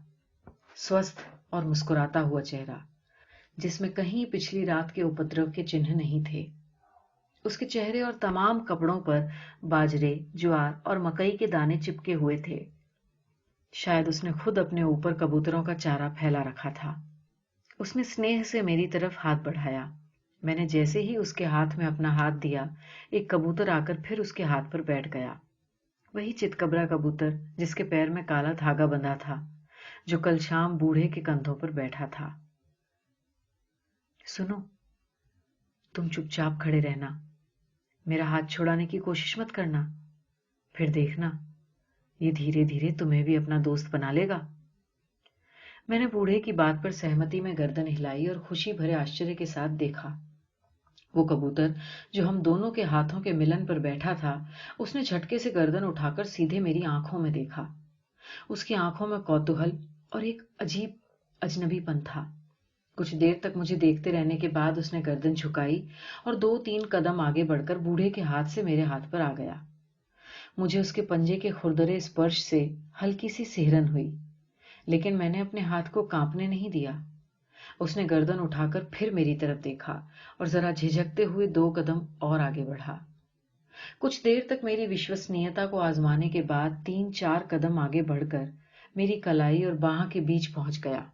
سوستھ اور مسکراتا ہوا چہرہ جس میں کہیں پچھلی رات کے اپدرو کے چنہ نہیں تھے. اس کے چہرے اور تمام کپڑوں پر باجرے، جوار اور مکئی کے دانے چپکے ہوئے تھے. شاید اس نے خود اپنے اوپر کبوتروں کا چارہ پھیلا رکھا تھا. اس نے سنیہ سے میری طرف ہاتھ بڑھایا. میں نے جیسے ہی اس کے ہاتھ میں اپنا ہاتھ دیا، ایک کبوتر آ کر پھر اس کے ہاتھ پر بیٹھ گیا. وہی چتکبرا کبوتر جس کے پیر میں کالا دھاگا بندھا تھا، جو کل شام بوڑھے کے کندھوں پر بیٹھا تھا. سنو، तुम चुपचाप खड़े रहना, मेरा हाथ छुड़ाने की कोशिश मत करना, फिर देखना ये धीरे धीरे तुम्हें भी अपना दोस्त बना लेगा। मैंने बूढ़े की बात पर सहमति में गर्दन हिलाई और खुशी भरे आश्चर्य के साथ देखा। वो कबूतर जो हम दोनों के हाथों के मिलन पर बैठा था, उसने झटके से गर्दन उठाकर सीधे मेरी आंखों में देखा। उसकी आंखों में कौतूहल और एक अजीब अजनबीपन था। कुछ देर तक मुझे देखते रहने के बाद उसने गर्दन झुकाई और 2-3 कदम आगे बढ़कर बूढ़े के हाथ से मेरे हाथ पर आ गया। मुझे उसके पंजे के खुरदरे स्पर्श से हल्की सी सिहरन हुई, लेकिन मैंने अपने हाथ को कांपने नहीं दिया। उसने गर्दन उठाकर फिर मेरी तरफ देखा और जरा झिझकते हुए 2 कदम और आगे बढ़ा। कुछ देर तक मेरी विश्वसनीयता को आजमाने के बाद 3-4 कदम आगे बढ़कर मेरी कलाई और बाह के बीच पहुंच गया।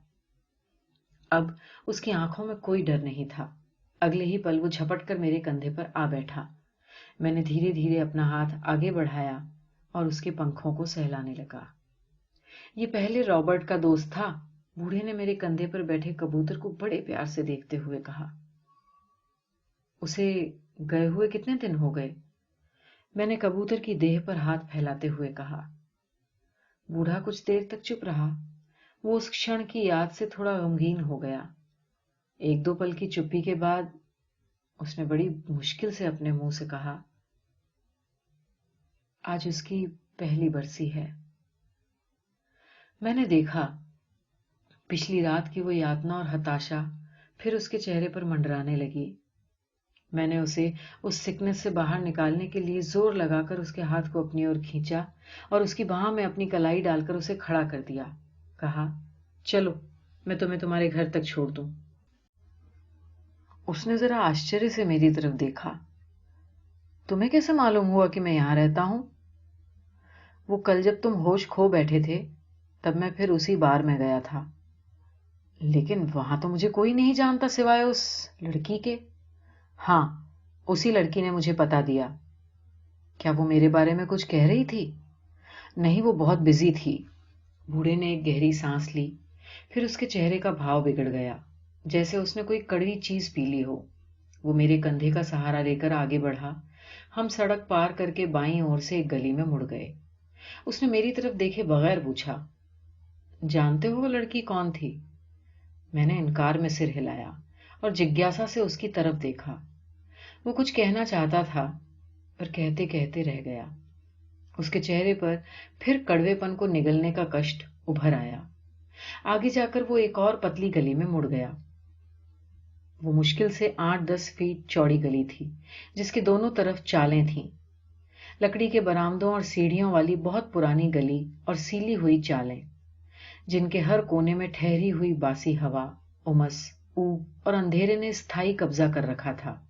अब उसकी आंखों में कोई डर नहीं था। अगले ही पल वो झपट कर मेरे कंधे पर आ बैठा। मैंने धीरे धीरे अपना हाथ आगे बढ़ाया और उसके पंखों को सहलाने लगा। ये पहले रॉबर्ट का दोस्त था। बूढ़े ने मेरे कंधे पर बैठे कबूतर को बड़े प्यार से देखते हुए कहा। उसे गए हुए कितने दिन हो गए? मैंने कबूतर की देह पर हाथ फैलाते हुए कहा। बूढ़ा कुछ देर तक चुप रहा। वो उस क्षण की याद से थोड़ा गमगीन हो गया। 1-2 पल की चुप्पी के बाद उसने बड़ी मुश्किल से अपने मुंह से कहा, आज उसकी पहली बरसी है। मैंने देखा पिछली रात की वो यातना और हताशा फिर उसके चेहरे पर मंडराने लगी। मैंने उसे उस सिकनेस से बाहर निकालने के लिए जोर लगाकर उसके हाथ को अपनी ओर खींचा और उसकी बाह में अपनी कलाई डालकर उसे खड़ा कर दिया। कहा, चलो मैं तुम्हें तुम्हारे घर तक छोड़ दूं। उसने जरा आश्चर्य से मेरी तरफ देखा। तुम्हें कैसे मालूम हुआ कि मैं यहां रहता हूं? वो कल जब तुम होश खो बैठे थे तब मैं फिर उसी बार में गया था, लेकिन वहां तो मुझे कोई नहीं जानता सिवाय उस लड़की के। हाँ, उसी लड़की ने मुझे पता दिया। क्या वो मेरे बारे में कुछ कह रही थी? नहीं, वो बहुत बिजी थी। बूढ़े ने एक गहरी सांस ली, फिर उसके चेहरे का भाव बिगड़ गया, जैसे उसने कोई कड़वी चीज पी ली हो। वो मेरे कंधे का सहारा लेकर आगे बढ़ा। हम सड़क पार करके बाईं ओर से एक गली में मुड़ गए। उसने मेरी तरफ देखे बगैर पूछा, जानते हो वो लड़की कौन थी? मैंने इनकार में सिर हिलाया और जिज्ञासा से उसकी तरफ देखा। वो कुछ कहना चाहता था पर कहते कहते रह गया। उसके चेहरे पर फिर कड़वेपन को निगलने का कष्ट उभर आया। आगे जाकर वो एक और पतली गली में मुड़ गया। वो मुश्किल से 8-10 फीट चौड़ी गली थी, जिसके दोनों तरफ चालें थीं। लकड़ी के बरामदों और सीढ़ियों वाली बहुत पुरानी गली और सीली हुई चालें, जिनके हर कोने में ठहरी हुई बासी हवा, उमस, ऊब और अंधेरे ने स्थायी कब्जा कर रखा था।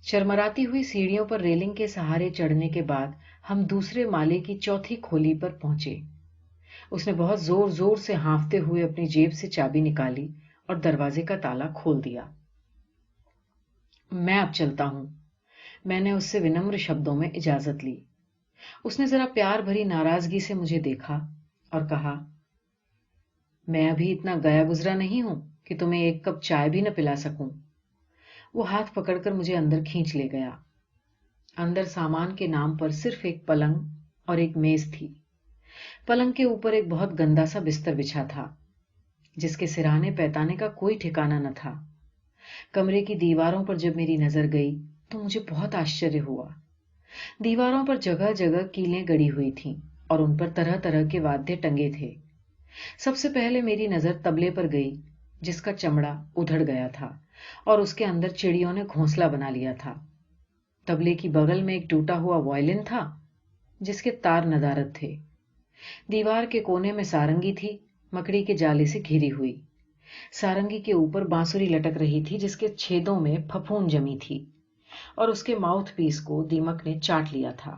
चरमराती हुई सीढ़ियों पर रेलिंग के सहारे चढ़ने के बाद हम दूसरे माले की चौथी खोली पर पहुंचे। उसने बहुत जोर जोर से हाँफते हुए अपनी जेब से चाबी निकाली और दरवाजे का ताला खोल दिया। मैं अब चलता हूं, मैंने उससे विनम्र शब्दों में इजाजत ली। उसने जरा प्यार भरी नाराजगी से मुझे देखा और कहा, मैं अभी इतना गया गुजरा नहीं हूं कि तुम्हें एक कप चाय भी न पिला सकूं। वो हाथ पकड़कर मुझे अंदर खींच ले गया। अंदर सामान के नाम पर सिर्फ एक पलंग और एक मेज थी। पलंग के ऊपर एक बहुत गंदा सा बिस्तर बिछा था, जिसके सिरहाने पैताने का कोई ठिकाना न था। कमरे की दीवारों पर जब मेरी नजर गई तो मुझे बहुत आश्चर्य हुआ। दीवारों पर जगह जगह कीलें गड़ी हुई थीं और उन पर तरह तरह के वाद्य टंगे थे। सबसे पहले मेरी नजर तबले पर गई, जिसका चमड़ा उधड़ गया था और उसके अंदर चिड़ियों ने घोंसला बना लिया था। तबले की बगल में एक टूटा हुआ वायलिन था, जिसके तार नदारद थे। दीवार के कोने में सारंगी थी, मकड़ी के जाले से घिरी हुई। सारंगी के ऊपर बांसुरी लटक रही थी, जिसके छेदों में फफूंद जमी थी और उसके माउथ पीस को दीमक ने चाट लिया था।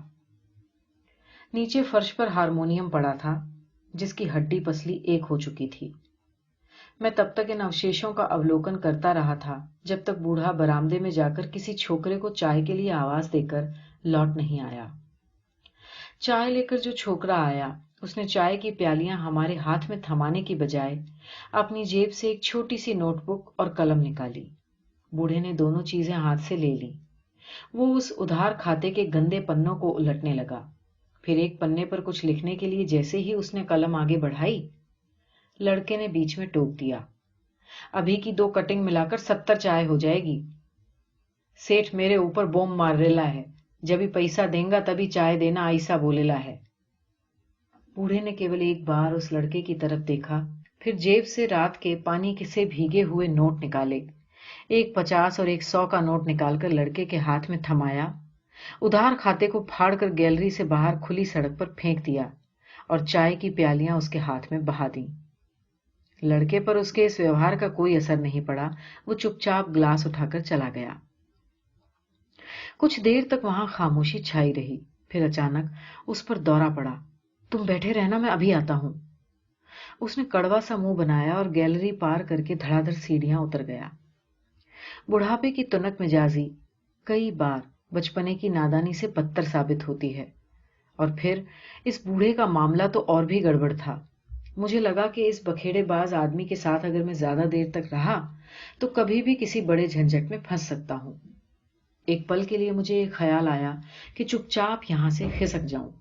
नीचे फर्श पर हारमोनियम पड़ा था, जिसकी हड्डी पसली एक हो चुकी थी। मैं तब तक इन अवशेषों का अवलोकन करता रहा था जब तक बूढ़ा बरामदे में जाकर किसी छोकरे को चाय के लिए आवाज देकर लौट नहीं आया। चाय लेकर जो छोकरा आया, उसने चाय की प्यालियां हमारे हाथ में थमाने की बजाय अपनी जेब से एक छोटी सी नोटबुक और कलम निकाली। बूढ़े ने दोनों चीजें हाथ से ले ली। वो उस उधार खाते के गंदे पन्नों को उलटने लगा। फिर एक पन्ने पर कुछ लिखने के लिए जैसे ही उसने कलम आगे बढ़ाई, लड़के ने बीच में टोक दिया, अभी की 2 कटिंग मिलाकर 70 चाय हो जाएगी। सेठ मेरे ऊपर बोम मार रेला है, जब भी पैसा देंगा तभी चाय देना, ऐसा बोलेला है। बूढ़े ने केवल एक बार उस लड़के की तरफ देखा, फिर जेब से रात के पानी से भीगे हुए नोट निकाले। एक 50 और एक 100 का नोट निकालकर लड़के के हाथ में थमाया, उधार खाते को फाड़कर गैलरी से बाहर खुली सड़क पर फेंक दिया और चाय की प्यालियां उसके हाथ में बहा दी। लड़के पर उसके इस व्यवहार का कोई असर नहीं पड़ा। वो चुपचाप ग्लास उठाकर चला गया। कुछ देर तक वहां खामोशी छाई रही। फिर अचानक उस पर दौरा पड़ा। तुम बैठे रहना, मैं अभी आता हूं। उसने कड़वा सा मुंह बनाया और गैलरी पार करके धड़ाधड़ सीढ़ियां उतर गया। बुढ़ापे की तुनक मिजाजी कई बार बचपने की नादानी से बदतर साबित होती है। और फिर इस बूढ़े का मामला तो और भी गड़बड़ था। मुझे लगा कि इस बखेड़ेबाज आदमी के साथ अगर मैं ज्यादा देर तक रहा तो कभी भी किसी बड़े झंझट में फंस सकता हूं। एक पल के लिए मुझे एक ख्याल आया कि चुपचाप यहां से खिसक जाऊं,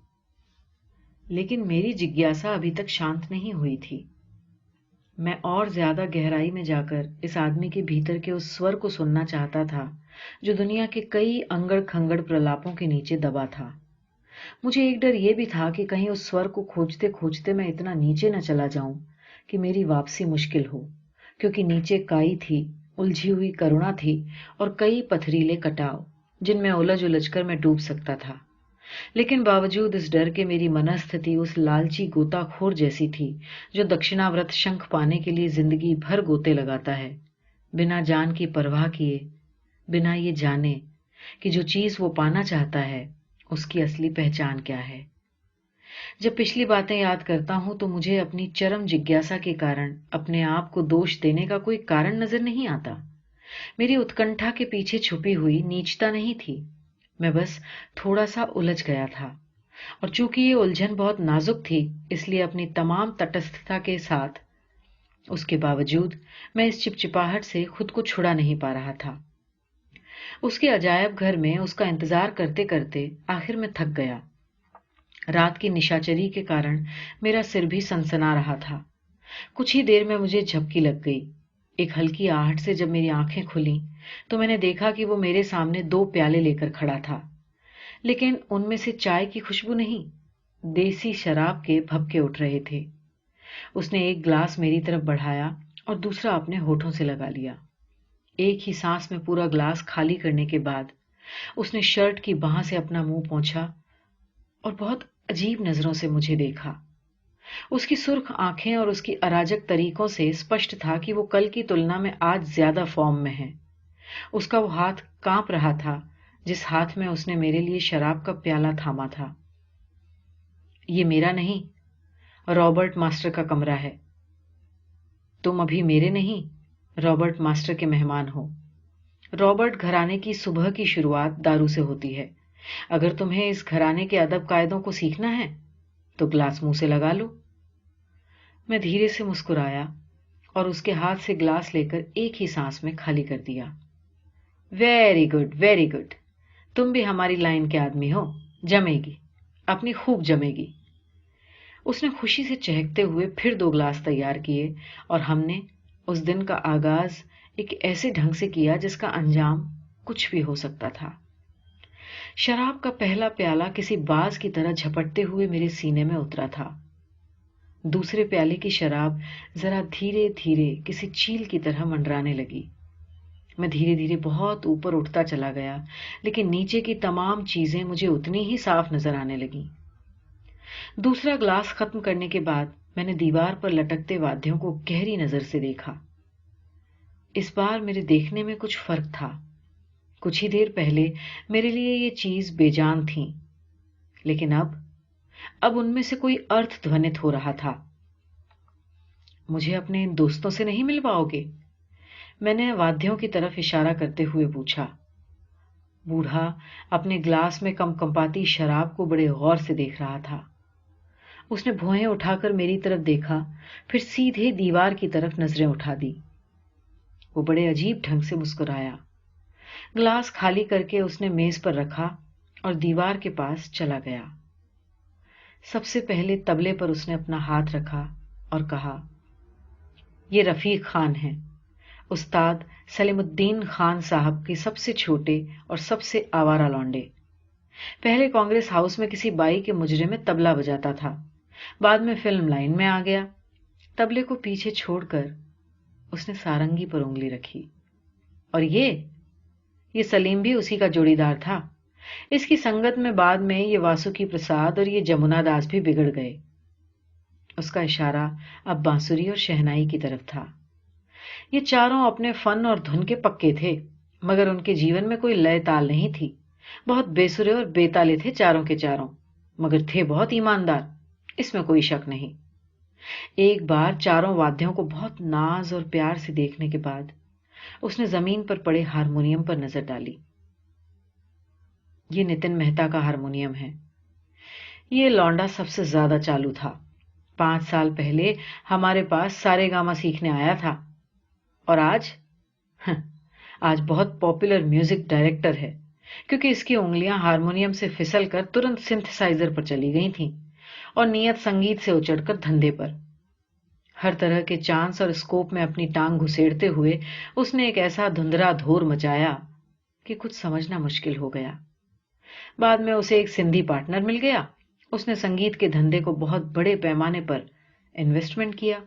लेकिन मेरी जिज्ञासा अभी तक शांत नहीं हुई थी। मैं और ज्यादा गहराई में जाकर इस आदमी के भीतर के उस स्वर को सुनना चाहता था जो दुनिया के कई अंगड़ खंगड़ प्रलापों के नीचे दबा था। मुझे एक डर यह भी था कि कहीं उस स्वर को खोजते खोजते मैं इतना नीचे न चला जाऊं कि मेरी वापसी मुश्किल हो, क्योंकि नीचे काई थी, उलझी हुई करुणा थी और कई पथरीले कटाव जिनमें उलझ उलझ कर मैं डूब सकता था। लेकिन बावजूद इस डर के मेरी मनस्थिति उस लालची गोताखोर जैसी थी जो दक्षिणाव्रत शंख पाने के लिए जिंदगी भर गोते लगाता है, बिना जान की परवाह किए, बिना ये जाने कि जो चीज वो पाना चाहता है उसकी असली पहचान क्या है। जब पिछली बातें याद करता हूं तो मुझे अपनी चरम जिज्ञासा के कारण अपने आप को दोष देने का कोई कारण नजर नहीं आता। मेरी उत्कंठा के पीछे छुपी हुई नीचता नहीं थी, मैं बस थोड़ा सा उलझ गया था। और चूंकि ये उलझन बहुत नाजुक थी, इसलिए अपनी तमाम तटस्थता के साथ उसके बावजूद मैं इस चिपचिपाहट से खुद को छुड़ा नहीं पा रहा था। उसके अजायब घर में उसका इंतजार करते करते आखिर में थक गया। रात की निशाचरी के कारण मेरा सिर भी सनसना रहा था। कुछ ही देर में मुझे झपकी लग गई। एक हल्की आहट से जब मेरी आंखें खुली तो मैंने देखा कि वो मेरे सामने 2 प्याले लेकर खड़ा था, लेकिन उनमें से चाय की खुशबू नहीं, देसी शराब के भभके उठ रहे थे। उसने एक ग्लास मेरी तरफ बढ़ाया और दूसरा अपने होठों से लगा लिया। एक ही सांस में पूरा ग्लास खाली करने के बाद उसने शर्ट की बाह से अपना मुंह पोंछा और बहुत अजीब नजरों से मुझे देखा। उसकी सुर्ख आंखें और उसकी अराजक तरीकों से स्पष्ट था कि वो कल की तुलना में आज ज्यादा फॉर्म में है। उसका वो हाथ कांप रहा था जिस हाथ में उसने मेरे लिए शराब का प्याला थामा था। ये मेरा नहीं, रॉबर्ट मास्टर का कमरा है। तुम अभी मेरे नहीं, रॉबर्ट मास्टर के मेहमान हो। रॉबर्ट घराने की सुबह की शुरुआत दारू से होती है। अगर तुम्हें इस घराने के अदब कायदों को सीखना है तो ग्लास मुंह से लगा लो। मैं धीरे से मुस्कुराया और उसके हाथ से ग्लास लेकर एक ही सांस में खाली कर दिया। वेरी गुड, वेरी गुड, तुम भी हमारी लाइन के आदमी हो, जमेगी, अपनी खूब जमेगी। उसने खुशी से चहकते हुए फिर 2 ग्लास तैयार किए और हमने उस दिन का आगाज एक ऐसे ढंग से किया जिसका अंजाम कुछ भी हो सकता था। शराब का पहला प्याला किसी बाज की तरह झपटते हुए मेरे सीने में उतरा था। दूसरे प्याले की शराब जरा धीरे धीरे किसी चील की तरह मंडराने लगी। मैं धीरे धीरे बहुत ऊपर उठता चला गया, लेकिन नीचे की तमाम चीजें मुझे उतनी ही साफ नजर आने लगी। दूसरा ग्लास खत्म करने के बाद मैंने दीवार पर लटकते वाद्यों को गहरी नजर से देखा। इस बार मेरे देखने में कुछ फर्क था। कुछ ही देर पहले मेरे लिए ये चीज बेजान थी, लेकिन अब उनमें से कोई अर्थ ध्वनित हो रहा था। मुझे अपने इन दोस्तों से नहीं मिलवाओगे? मैंने वाद्यों की तरफ इशारा करते हुए पूछा। बूढ़ा अपने ग्लास में कंपकंपाती शराब को बड़े गौर से देख रहा था। उसने भौहें उठाकर मेरी तरफ देखा, फिर सीधे दीवार की तरफ नजरें उठा दी। وہ بڑے عجیب ڈھنگ سے مسکرایا. گلاس خالی کر کے اس نے میز پر رکھا اور دیوار کے پاس چلا گیا. سب سے پہلے طبلے پر اس نے اپنا ہاتھ رکھا اور کہا, یہ رفیق خان ہیں, استاد سلیم الدین خان صاحب کے سب سے چھوٹے اور سب سے آوارہ لونڈے. پہلے کانگریس ہاؤس میں کسی بائی کے مجرے میں طبلہ بجاتا تھا, بعد میں فلم لائن میں آ گیا. طبلے کو پیچھے چھوڑ کر اس نے سارنگی پر انگلی رکھی. اور یہ سلیم بھی اسی کا جوڑی دار تھا. اس کی سنگت میں بعد میں یہ واسوکی پرساد اور یہ جمنا داس بھی بگڑ گئے. اس کا اشارہ اب بانسری اور شہنائی کی طرف تھا. یہ چاروں اپنے فن اور دھن کے پکے تھے, مگر ان کے جیون میں کوئی لے تال نہیں تھی. بہت بے سرے اور بے تالے تھے چاروں کے چاروں, مگر تھے بہت ایماندار, اس میں کوئی شک نہیں. ایک بار چاروں وادیوں کو بہت ناز اور پیار سے دیکھنے کے بعد اس نے زمین پر پڑے ہارمونیم پر نظر ڈالی. یہ نتن مہتا کا ہارمونیم ہے. یہ لونڈا سب سے زیادہ چالو تھا. 5 سال پہلے ہمارے پاس سارے گاما سیکھنے آیا تھا, اور آج بہت پاپولر میوزک ڈائریکٹر ہے, کیونکہ اس کی انگلیاں ہارمونیم سے پھسل کر ترنت سنتھسائزر پر چلی گئی تھیں اور نیت سنگیت سے اچڑ کر دھندے پر. ہر طرح کے چانس اور اسکوپ میں اپنی ٹانگ گھسیڑتے ہوئے اس نے ایک ایسا دھندرا دھور مچایا کہ کچھ سمجھنا مشکل ہو گیا. بعد میں اسے ایک سندھی پارٹنر مل گیا. اس نے سنگیت کے دھندے کو بہت بڑے پیمانے پر انویسٹمنٹ کیا.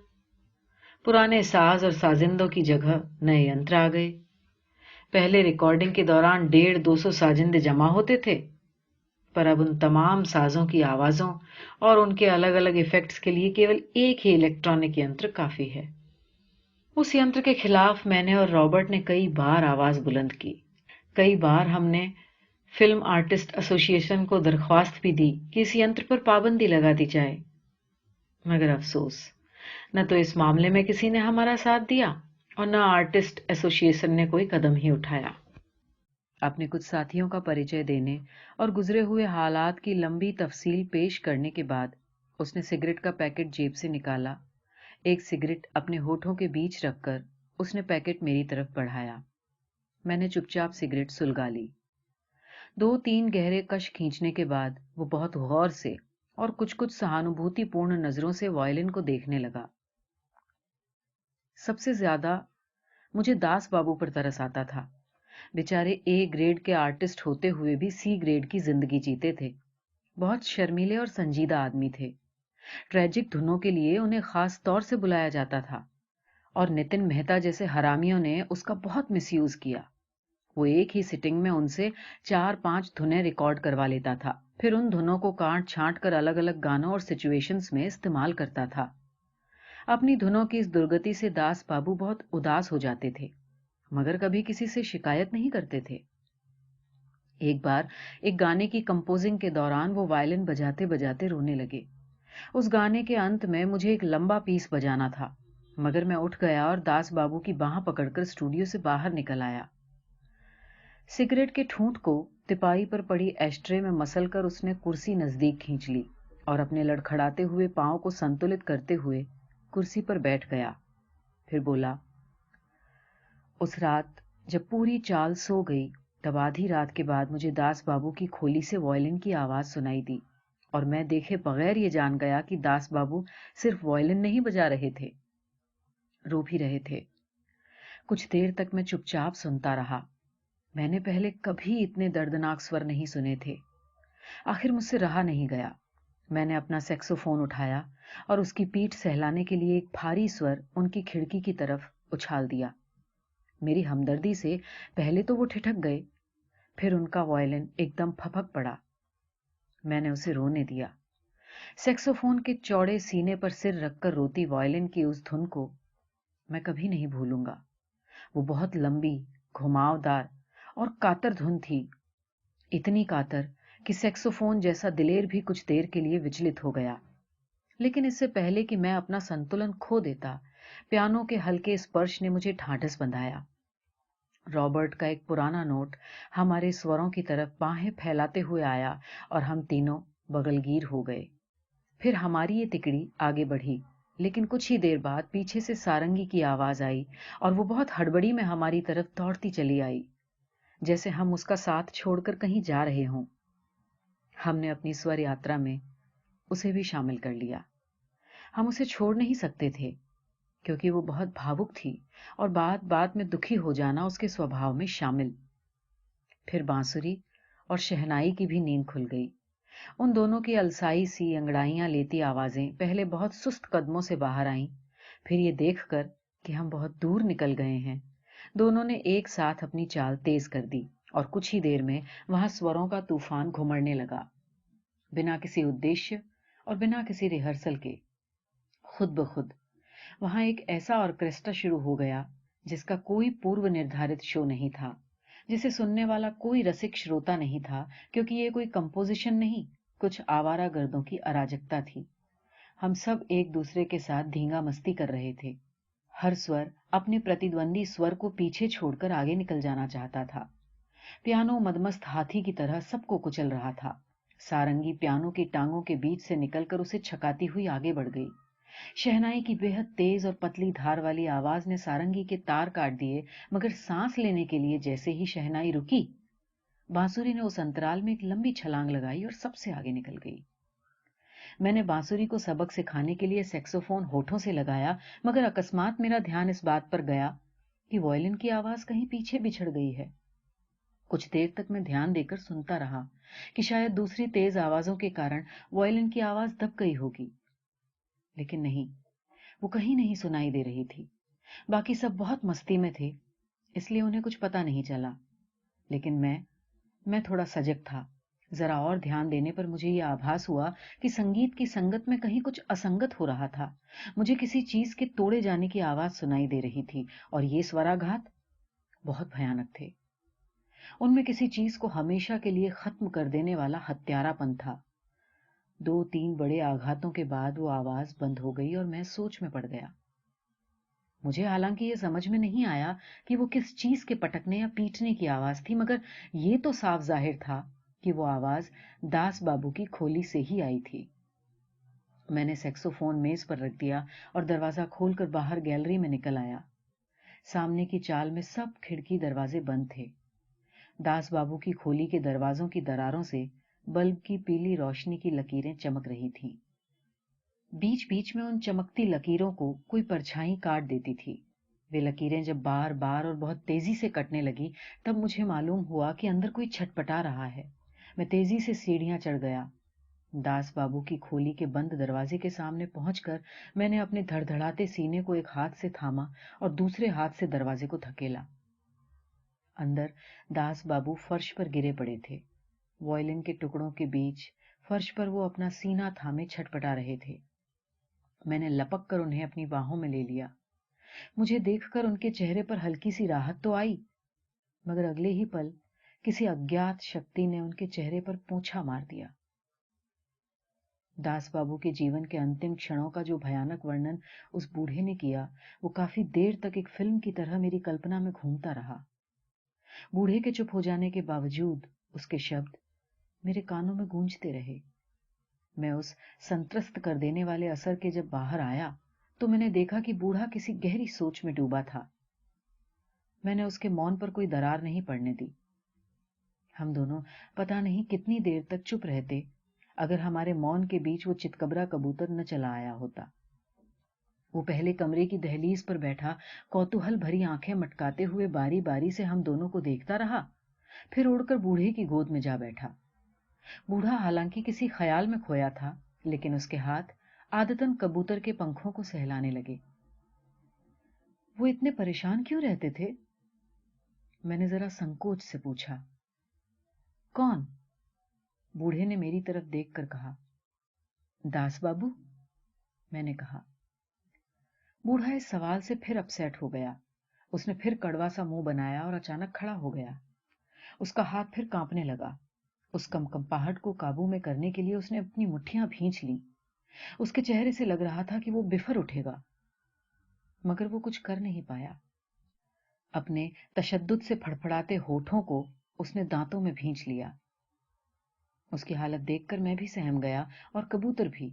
پرانے ساز اور سازندوں کی جگہ نئے ینتر آ گئے. پہلے ریکارڈنگ کے دوران 150-200 سازندے جمع ہوتے تھے, پر اب ان تمام سازوں کی آوازوں اور ان کے الگ الگ ایفیکٹس کے لیے کیول ایک ہی الیکٹرانک ینتر کافی ہے. اس ینتر کے خلاف میں نے اور رابرٹ نے کئی بار آواز بلند کی. کئی بار ہم نے فلم آرٹسٹ ایسوسی ایشن کو درخواست بھی دی کہ اس ینتر پر پابندی لگا دی جائے, مگر افسوس نہ تو اس معاملے میں کسی نے ہمارا ساتھ دیا اور نہ آرٹسٹ ایسوسی ایشن نے کوئی قدم ہی اٹھایا. اپنے کچھ ساتھیوں کا پریچے دینے اور گزرے ہوئے حالات کی لمبی تفصیل پیش کرنے کے بعد اس نے سگریٹ کا پیکٹ جیب سے نکالا. ایک سگریٹ اپنے ہونٹوں کے بیچ رکھ کر اس نے پیکٹ میری طرف بڑھایا. میں نے چپ چاپ سگریٹ سلگا لی. 2-3 گہرے کش کھینچنے کے بعد وہ بہت غور سے اور کچھ سہانوبھوتی پورن نظروں سے وائلن کو دیکھنے لگا. سب سے زیادہ مجھے داس بابو پر ترس آتا تھا. بیچارے A گریڈ کے آرٹسٹ ہوتے ہوئے بھی C گریڈ کی زندگی جیتے تھے. بہت شرمیلے اور سنجیدہ آدمی تھے. ٹریجک دھنوں کے لیے انہیں خاص طور سے بلایا جاتا تھا, اور نتن مہتا جیسے حرامیوں نے اس کا بہت مس یوز کیا. وہ ایک ہی سٹنگ میں ان سے 4-5 دھنیں ریکارڈ کروا لیتا تھا, پھر ان دھنوں کو کاٹ چھانٹ کر الگ الگ گانوں اور سچویشنز میں استعمال کرتا تھا. اپنی دھنوں کی اس درگتی سے داس بابو بہت اداس ہو جاتے تھے, مگر کبھی کسی سے شکایت نہیں کرتے تھے. ایک بار ایک گانے کی کمپوزنگ کے دوران وہ وائلن بجاتے بجاتے رونے لگے. اس گانے کے انت میں مجھے ایک لمبا پیس بجانا تھا, مگر میں اٹھ گیا اور داس بابو کی باہ پکڑ کر اسٹوڈیو سے باہر نکل آیا. سگریٹ کے ٹھونٹ کو تپائی پر پڑی ایشٹرے میں مسل کر اس نے کرسی نزدیک کھینچ لی اور اپنے لڑکھڑاتے ہوئے پاؤں کو سنتولت کرتے ہوئے کرسی پر بیٹھ گیا. پھر بولا, اس رات جب پوری چال سو گئی تب آدھی رات کے بعد مجھے داس بابو کی کھولی سے وائلن کی آواز سنائی دی, اور میں دیکھے بغیر یہ جان گیا کہ داس بابو صرف وائلن نہیں بجا رہے تھے, رو بھی رہے تھے. کچھ دیر تک میں چپ چاپ سنتا رہا. میں نے پہلے کبھی اتنے دردناک سور نہیں سنے تھے. آخر مجھ سے رہا نہیں گیا. میں نے اپنا سیکسوفون اٹھایا اور اس کی پیٹھ سہلانے کے لیے ایک بھاری سور ان کی کھڑکی کی طرف اچھال دیا. میری ہمدردی سے پہلے تو وہ ٹھٹک گئے, پھر ان کا وائلن ایک دم پھپک پڑا. میں نے اسے رونے دیا. سیکسوفون کے چوڑے سینے پر سر رکھ کر روتی وائلن کی اس دھن کو میں کبھی نہیں بھولوں گا. وہ بہت لمبی, گھماؤ دار اور کاتر دھن تھی. اتنی کاتر کہ سیکسوفون جیسا دلیر بھی کچھ دیر کے لیے وچلت ہو گیا. لیکن اس سے پہلے کہ میں اپنا سنتولن کھو دیتا, پیانو کے ہلکے اسپرش نے مجھے ڈھانڈس بندھایا. رابرٹ کا ایک پرانا نوٹ ہمارے سوروں کی طرف باہیں پھیلاتے ہوئے آیا اور ہم تینوں بغل گیر ہو گئے. پھر ہماری یہ تکڑی آگے بڑھی, لیکن کچھ ہی دیر بعد پیچھے سے سارنگی کی آواز آئی اور وہ بہت ہڑبڑی میں ہماری طرف دوڑتی چلی آئی، جیسے ہم اس کا ساتھ چھوڑ کر کہیں جا رہے ہوں۔ ہم نے اپنی سور یاترا میں اسے بھی شامل کر لیا۔ ہم اسے چھوڑ نہیں سکتے تھے کیونکہ وہ بہت بھاوک تھی اور بات بات میں دکھی ہو جانا اس کے سوبھاؤ میں شامل۔ پھر بانسری اور شہنائی کی بھی نیند کھل گئی۔ ان دونوں کی السائی سی انگڑائیاں لیتی آوازیں پہلے بہت سست قدموں سے باہر آئیں، پھر یہ دیکھ کر کہ ہم بہت دور نکل گئے ہیں دونوں نے ایک ساتھ اپنی چال تیز کر دی اور کچھ ہی دیر میں وہاں سوروں کا طوفان گھمڑنے لگا، بنا کسی ادیشیہ اور بنا کسی ریہرسل کے۔ خود بخود وہاں ایک ایسا آرکیسٹرا شروع ہو گیا جس کا کوئی پورو نردھارت شو نہیں تھا، جسے سننے والا کوئی رسک شروتا نہیں تھا، کیونکہ یہ کوئی کمپوزیشن نہیں، کچھ آوارہ گردوں کی اراجکتا تھی۔ ہم سب ایک دوسرے کے ساتھ دھینگا مستی کر رہے تھے۔ ہر سور اپنے پرتیدوندی سور کو پیچھے چھوڑ کر آگے نکل جانا چاہتا تھا۔ پیانو مدمست ہاتھی کی طرح سب کو کچل رہا تھا۔ سارنگی پیانو کی ٹانگوں کے بیچ سے نکل کر اسے چھکاتی ہوئی آگے بڑھ گئی۔ شہنائی کی بے حد تیز اور پتلی دھار والی آواز نے سارنگی کے تار کاٹ دیے، مگر سانس لینے کے لیے جیسے ہی شہنائی رکی، بانسری نے اس انترال میں ایک لمبی چھلانگ لگائی اور سب سے آگے نکل گئی۔ میں نے بانسری کو سبق سکھانے کے لیے سیکسوفون ہونٹوں سے لگایا، مگر اکسمات میرا دھیان اس بات پر گیا کہ وائلن کی آواز کہیں پیچھے بچھڑ گئی ہے۔ کچھ دیر تک میں دھیان دے کر سنتا رہا کہ شاید دوسری تیز آوازوں کے کارن وائلن کی آواز دب گئی ہوگی، لیکن نہیں، وہ کہیں نہیں سنائی دے رہی تھی۔ باقی سب بہت مستی میں تھے، اس لیے انہیں کچھ پتا نہیں چلا، لیکن میں تھوڑا سجگ تھا۔ ذرا اور دھیان دینے پر مجھے یہ آبھاس ہوا کہ سنگیت کی سنگت میں کہیں کچھ اسنگت ہو رہا تھا۔ مجھے کسی چیز کے توڑے جانے کی آواز سنائی دے رہی تھی، اور یہ سوراگھات بہت بھیانک تھے۔ ان میں کسی چیز کو ہمیشہ کے لیے ختم کر دینے والا ہتھیارا پن تھا۔ 2-3 بڑے آگھاتوں کے بعد وہ آواز بند ہو گئی اور میں سوچ میں پڑ گیا۔ مجھے حالانکہ یہ سمجھ میں نہیں آیا کہ وہ کس چیز کے پٹکنے یا پیٹنے کی آواز تھی، مگر یہ تو صاف ظاہر تھا کہ وہ آواز داس بابو کی کھولی سے ہی آئی تھی۔ میں نے سیکسوفون میز پر رکھ دیا اور دروازہ کھول کر باہر گیلری میں نکل آیا۔ سامنے کی چال میں سب کھڑکی دروازے بند تھے۔ داس بابو کی کھولی کے دروازوں کی دراروں سے بلب کی پیلی روشنی کی لکیریں چمک رہی تھیں۔ بیچ بیچ میں ان چمکتی لکیروں کو کوئی پرچھائی کاٹ دیتی تھی۔ وہ لکیریں جب بار بار اور بہت تیزی سے کٹنے لگی تب مجھے معلوم ہوا کہ اندر کوئی چھٹپٹا رہا ہے۔ میں تیزی سے سیڑھیاں چڑھ گیا۔ داس بابو کی کھولی کے بند دروازے کے سامنے پہنچ کر میں نے اپنے دھڑ دھڑاتے سینے کو ایک ہاتھ سے تھاما اور دوسرے ہاتھ سے دروازے کو دھکیلا۔ اندر داس بابو فرش پر گرے پڑے تھے۔ وائلن کے ٹکڑوں کے بیچ فرش پر وہ اپنا سینہ تھامے چھٹپٹا رہے تھے۔ میں نے لپک کر انہیں اپنی باہوں میں لے لیا۔ مجھے دیکھ کر ان کے چہرے پر ہلکی سی راحت تو آئی، مگر اگلے ہی پل کسی اگیات شکتی نے ان کے چہرے پر پونچھا مار دیا۔ داس بابو کے جیون کے انتم کھڑوں کا جو بھیانک ورنن اس بوڑھے نے کیا، وہ کافی دیر تک ایک فلم کی طرح میری کلپنا میں گھومتا رہا۔ بوڑھے کے چپ ہو جانے کے باوجود اس کے شبد میرے کانوں میں گونجتے رہے۔ میں اس سنترست کر دینے والے اثر کے جب باہر آیا تو میں نے دیکھا کہ بوڑھا کسی گہری سوچ میں ڈوبا تھا۔ میں نے اس کے مون پر کوئی درار نہیں پڑنے دی۔ ہم دونوں پتہ نہیں کتنی دیر تک چپ رہتے اگر ہمارے مون کے بیچ وہ چتکبرا کبوتر نہ چلا آیا ہوتا۔ وہ پہلے کمرے کی دہلیز پر بیٹھا کوتوہل بھری آنکھیں مٹکاتے ہوئے باری باری سے ہم دونوں کو دیکھتا رہا، پھر اڑ کر بوڑھے کی گود میں جا بیٹھا۔ بوڑھا حالانکہ کسی خیال میں کھویا تھا، لیکن اس کے ہاتھ عادتاً کبوتر کے پنکھوں کو سہلانے لگے۔ وہ اتنے پریشان کیوں رہتے تھے؟ میں نے ذرا سنکوچ سے پوچھا۔ کون؟ بوڑھے نے میری طرف دیکھ کر کہا۔ داس بابو، میں نے کہا۔ بوڑھا اس سوال سے پھر اپسیٹ ہو گیا۔ اس نے پھر کڑوا سا منہ بنایا اور اچانک کھڑا ہو گیا۔ اس کا ہاتھ پھر کانپنے لگا۔ اس کمکمپاہٹ کو قابو میں کرنے کے لیے اس نے اپنی مٹھیاں بھینچ لی۔ اس کے چہرے سے لگ رہا تھا کہ وہ بفر اٹھے گا، مگر وہ کچھ کر نہیں پایا۔ اپنے تشدد سے پھڑپھڑاتے ہونٹوں کو اس نے دانتوں میں بھینچ لیا۔ اس کی حالت دیکھ کر میں بھی سہم گیا اور کبوتر بھی۔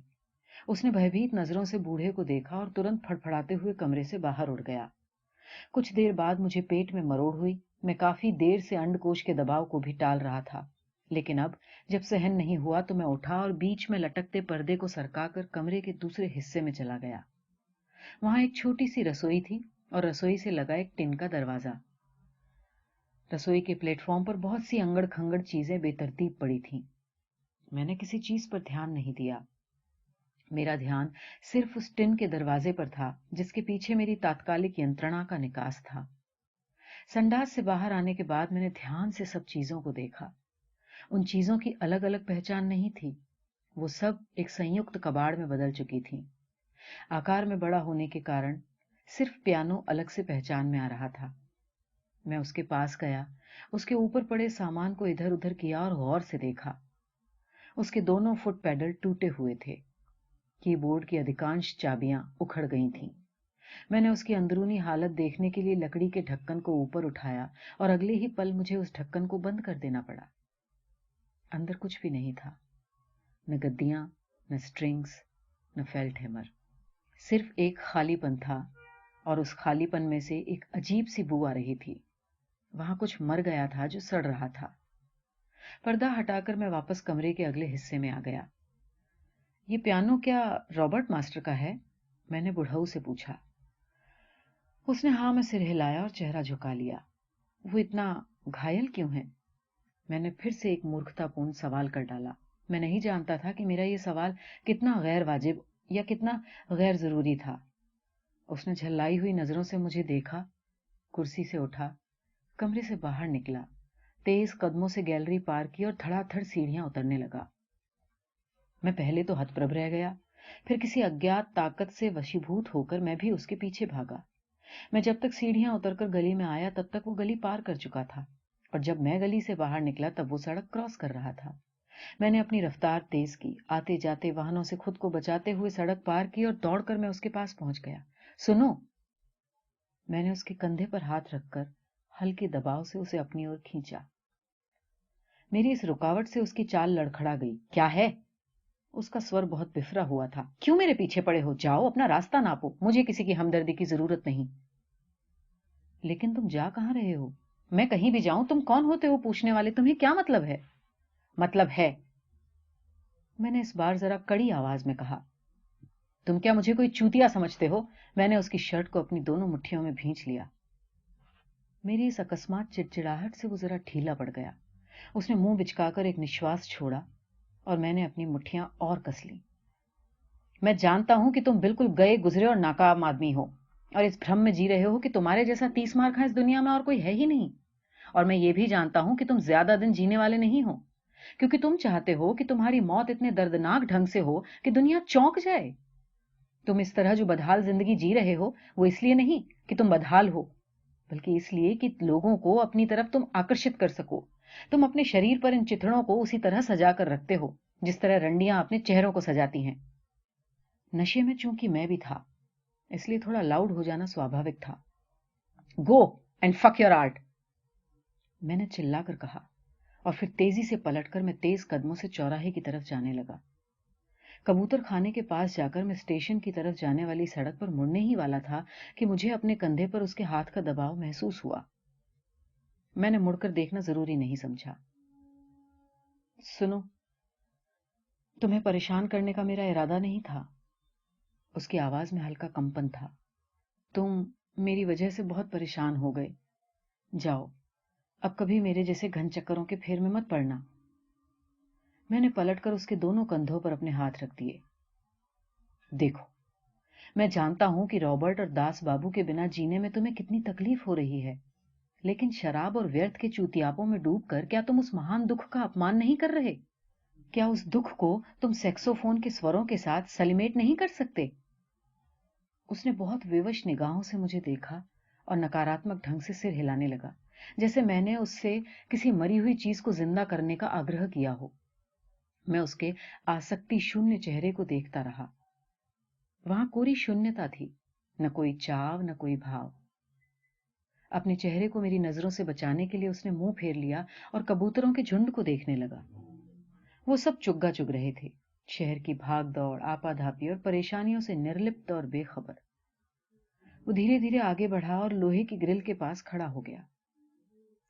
उसने भयभीत नजरों से बूढ़े को देखा और तुरंत फड़फड़ाते हुए कमरे से बाहर उड़ गया। कुछ देर बाद मुझे पेट में मरोड़ हुई। मैं काफी देर से अंडकोश के दबाव को भी टाल रहा था, लेकिन अब जब सहन नहीं हुआ तो मैं उठा और बीच में लटकते पर्दे को सरकाकर कमरे के दूसरे हिस्से में चला गया। वहां एक छोटी सी रसोई थी और रसोई से लगा एक टिन का दरवाजा। रसोई के प्लेटफॉर्म पर बहुत सी अंगड़ खंगड़ चीजें बेतरतीब पड़ी थीं। मैंने किसी चीज पर ध्यान नहीं दिया। मेरा ध्यान सिर्फ उस टिन के दरवाजे पर था जिसके पीछे मेरी तात्कालिक यंत्रणा का निकास था। संडास से बाहर आने के बाद मैंने ध्यान से सब चीजों को देखा। उन चीजों की अलग अलग पहचान नहीं थी, वो सब एक संयुक्त कबाड़ में बदल चुकी थीं। आकार में बड़ा होने के कारण सिर्फ पियानो अलग से पहचान में आ रहा था। मैं उसके पास गया, उसके ऊपर पड़े सामान को इधर उधर किया और गौर से देखा। उसके दोनों फुट पैडल टूटे हुए थे। कीबोर्ड की अधिकांश चाबियां उखड़ गई थीं। मैंने उसकी अंदरूनी हालत देखने के लिए लकड़ी के ढक्कन को ऊपर उठाया और अगले ही पल मुझे उस ढक्कन को बंद कर देना पड़ा। अंदर कुछ भी नहीं था, न गद्दियां, न स्ट्रिंग्स, न फेल्ट हैमर। सिर्फ एक खालीपन था और उस खालीपन में से एक अजीब सी बू आ रही थी। वहां कुछ मर गया था जो सड़ रहा था। पर्दा हटाकर मैं वापस कमरे के अगले हिस्से में आ गया। ये पियानो क्या रॉबर्ट मास्टर का है? मैंने बुढ़ऊ से पूछा। उसने हाँ में सिर हिलाया और चेहरा झुका लिया। वो इतना घायल क्यों है? मैंने फिर से एक मूर्खतापूर्ण सवाल कर डाला। मैं नहीं जानता था कि मेरा ये सवाल कितना गैर वाजिब या कितना गैर जरूरी था। उसने झल्लाई हुई नजरों से मुझे देखा, कुर्सी से उठा, कमरे से बाहर निकला, तेज कदमों से गैलरी पार की और धड़ाधड़ सीढ़ियां उतरने लगा। मैं पहले तो हतप्रभ रह गया, फिर किसी अज्ञात ताकत से वशीभूत होकर मैं भी उसके पीछे भागा। मैं जब तक सीढ़ियां उतरकर गली में आया तब तक वो गली पार कर चुका था, और जब मैं गली से बाहर निकला तब वो सड़क क्रॉस कर रहा था। मैंने अपनी रफ्तार तेज की, आते जाते वाहनों से खुद को बचाते हुए सड़क पार की और दौड़कर मैं उसके पास पहुंच गया। सुनो! मैंने उसके कंधे पर हाथ रखकर हल्के दबाव से उसे अपनी ओर खींचा। मेरी इस रुकावट से उसकी चाल लड़खड़ा गई। क्या है? उसका स्वर बहुत बिफरा हुआ था। क्यों मेरे पीछे पड़े हो? जाओ, अपना रास्ता नापो, मुझे किसी की हमदर्दी की जरूरत नहीं। लेकिन तुम जा कहां रहे हो? मैं कहीं भी जाऊं, तुम कौन होते हो पूछने वाले? तुम्हें क्या मतलब है? मतलब है, मैंने इस बार जरा कड़ी आवाज में कहा। तुम क्या मुझे कोई चूतिया समझते हो? मैंने उसकी शर्ट को अपनी दोनों मुट्ठियों में भींच लिया। मेरी इस अकस्मात चिड़चिड़ाहट से वो जरा ढीला पड़ गया। उसने मुंह बिचकाकर एक निश्वास छोड़ा और मैंने अपनी मुट्ठियां और कस ली। मैं जानता हूं कि तुम बिल्कुल गए गुजरे और नाकाम आदमी हो और इस भ्रम में जी रहे हो कि तुम्हारे जैसा 30 मार खा इस दुनिया में और कोई है ही नहीं। और मैं ये भी जानता हूं कि तुम ज्यादा दिन जीने वाले नहीं हो, क्योंकि तुम चाहते हो कि तुम्हारी मौत इतने दर्दनाक ढंग से हो कि दुनिया चौंक जाए। तुम इस तरह जो बदहाल जिंदगी जी रहे हो वो इसलिए नहीं कि तुम बदहाल हो, बल्कि इसलिए कि लोगों को अपनी तरफ तुम आकर्षित कर सको। तुम अपने शरीर पर इन चित्रणों को उसी तरह सजा कर रखते हो जिस तरह रंडियां अपने चेहरों को सजाती हैं। नशे में चूंकि मैं भी था, इसलिए थोड़ा लाउड हो जाना स्वाभाविक था। Go and fuck your art, मैंने चिल्लाकर कहा, और फिर तेजी से पलटकर मैं तेज कदमों से चौराहे की तरफ जाने लगा। कबूतर खाने के पास जाकर मैं स्टेशन की तरफ जाने वाली सड़क पर मुड़ने ही वाला था कि मुझे अपने कंधे पर उसके हाथ का दबाव महसूस हुआ। मैंने मुड़कर देखना जरूरी नहीं समझा। सुनो, तुम्हें परेशान करने का मेरा इरादा नहीं था। उसकी आवाज में हल्का कंपन था। तुम मेरी वजह से बहुत परेशान हो गए। जाओ, अब कभी मेरे जैसे घन चक्करों के फेर में मत पड़ना। मैंने पलटकर उसके दोनों कंधों पर अपने हाथ रख दिए। देखो, मैं जानता हूं कि रॉबर्ट और दास बाबू के बिना जीने में तुम्हें कितनी तकलीफ हो रही है, लेकिन शराब और व्यर्थ के चूतियापों में डूबकर क्या तुम उस महान दुख का अपमान नहीं कर रहे? क्या उस दुख को तुम सैक्सोफोन के स्वरों के साथ सलिमेट नहीं कर सकते? उसने बहुत विवश निगाहों से मुझे देखा और नकारात्मक ढंग से सिर हिलाने लगा, जैसे मैंने उससे किसी मरी हुई चीज को जिंदा करने का आग्रह किया हो। मैं उसके आसक्ति शून्य चेहरे को देखता रहा। वहां कोरी शून्यता थी, न कोई चाव, न कोई भाव। अपने चेहरे को मेरी नजरों से बचाने के लिए उसने मुंह फेर लिया और कबूतरों के झुंड को देखने लगा। वो सब चुग्गा चुग रहे थे, शहर की भाग दौड़, आपाधापी और परेशानियों से निर्लिप्त और बेखबर। वो धीरे धीरे आगे बढ़ा और लोहे की ग्रिल के पास खड़ा हो गया।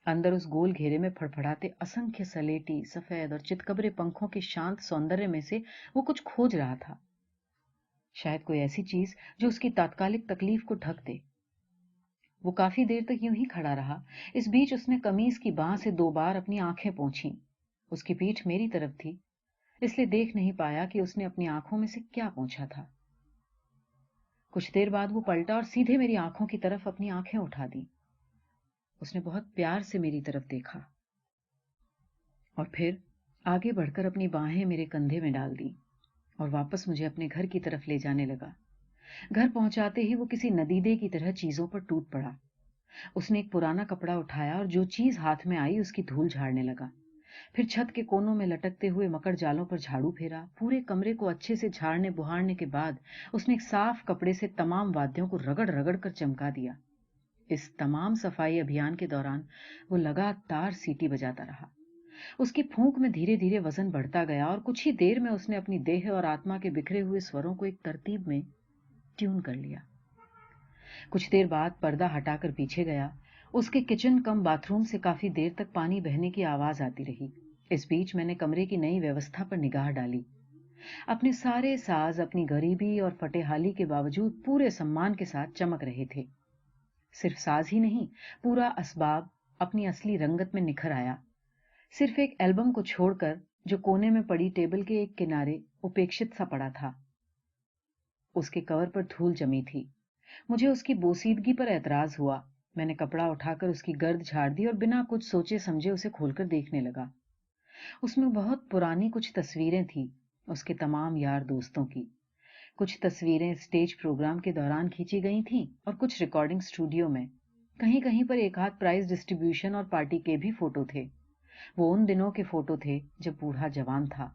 अंदर उस गोल घेरे में फड़फड़ाते असंख्य सलेटी, सफेद और चितकबरे पंखों के शांत सौंदर्य में से वो कुछ खोज रहा था। शायद कोई ऐसी चीज जो उसकी तात्कालिक तकलीफ को ढक दे। वो काफी देर तक यूं ही खड़ा रहा। इस बीच उसने कमीज की बांह से 2 बार अपनी आंखें पोंछी। उसकी पीठ मेरी तरफ थी, इसलिए देख नहीं पाया कि उसने अपनी आंखों में से क्या पोंछा था। कुछ देर बाद वो पलटा और सीधे मेरी आंखों की तरफ अपनी आंखें उठा दी। उसने बहुत प्यार से मेरी तरफ देखा और फिर आगे बढ़कर अपनी बाहें मेरे कंधे में डाल दी और वापस मुझे अपने घर की तरफ ले जाने लगा। घर पहुंचाते ही वो किसी नदीदे की तरह चीजों पर टूट पड़ा। उसने एक पुराना कपड़ा उठाया और जो चीज हाथ में आई उसकी धूल झाड़ने लगा। फिर छत के कोनों में लटकते हुए मकड़ जालों पर झाड़ू फेरा। पूरे कमरे को अच्छे से झाड़ने बुहारने के बाद उसने एक साफ कपड़े से तमाम वाद्यों को रगड़ रगड़ कर चमका दिया। इस तमाम सफाई अभियान के दौरान वो लगातार सीटी बजाता रहा। उसकी फूंक में धीरे धीरे वजन बढ़ता गया और कुछ ही देर में उसने अपनी देह और आत्मा के बिखरे हुए स्वरों को एक तरतीब में ट्यून कर लिया। कुछ देर बाद पर्दा हटाकर पीछे गया। उसके किचन कम बाथरूम से काफी देर तक पानी बहने की आवाज आती रही। इस बीच मैंने कमरे की नई व्यवस्था पर निगाह डाली। अपने सारे साज अपनी गरीबी और फटेहाली के बावजूद पूरे सम्मान के साथ चमक रहे थे। सिर्फ साज ही नहीं, पूरा असबाब अपनी असली रंगत में निखर आया। सिर्फ एक एल्बम को छोड़कर जो कोने में पड़ी टेबल के एक किनारे उपेक्षित सा पड़ा था। उसके कवर पर धूल जमी थी। मुझे उसकी बोसीदगी पर एतराज हुआ। मैंने कपड़ा उठाकर उसकी गर्द झाड़ दी और बिना कुछ सोचे समझे उसे खोलकर देखने लगा। उसमें बहुत पुरानी कुछ तस्वीरें थी, उसके तमाम यार दोस्तों की। कुछ तस्वीरें स्टेज प्रोग्राम के दौरान खींची गई थीं और कुछ रिकॉर्डिंग स्टूडियो में। कहीं कहीं पर एक आध प्राइज डिस्ट्रीब्यूशन और पार्टी के भी फोटो थे। वो उन दिनों के फोटो थे जब बूढ़ा जवान था।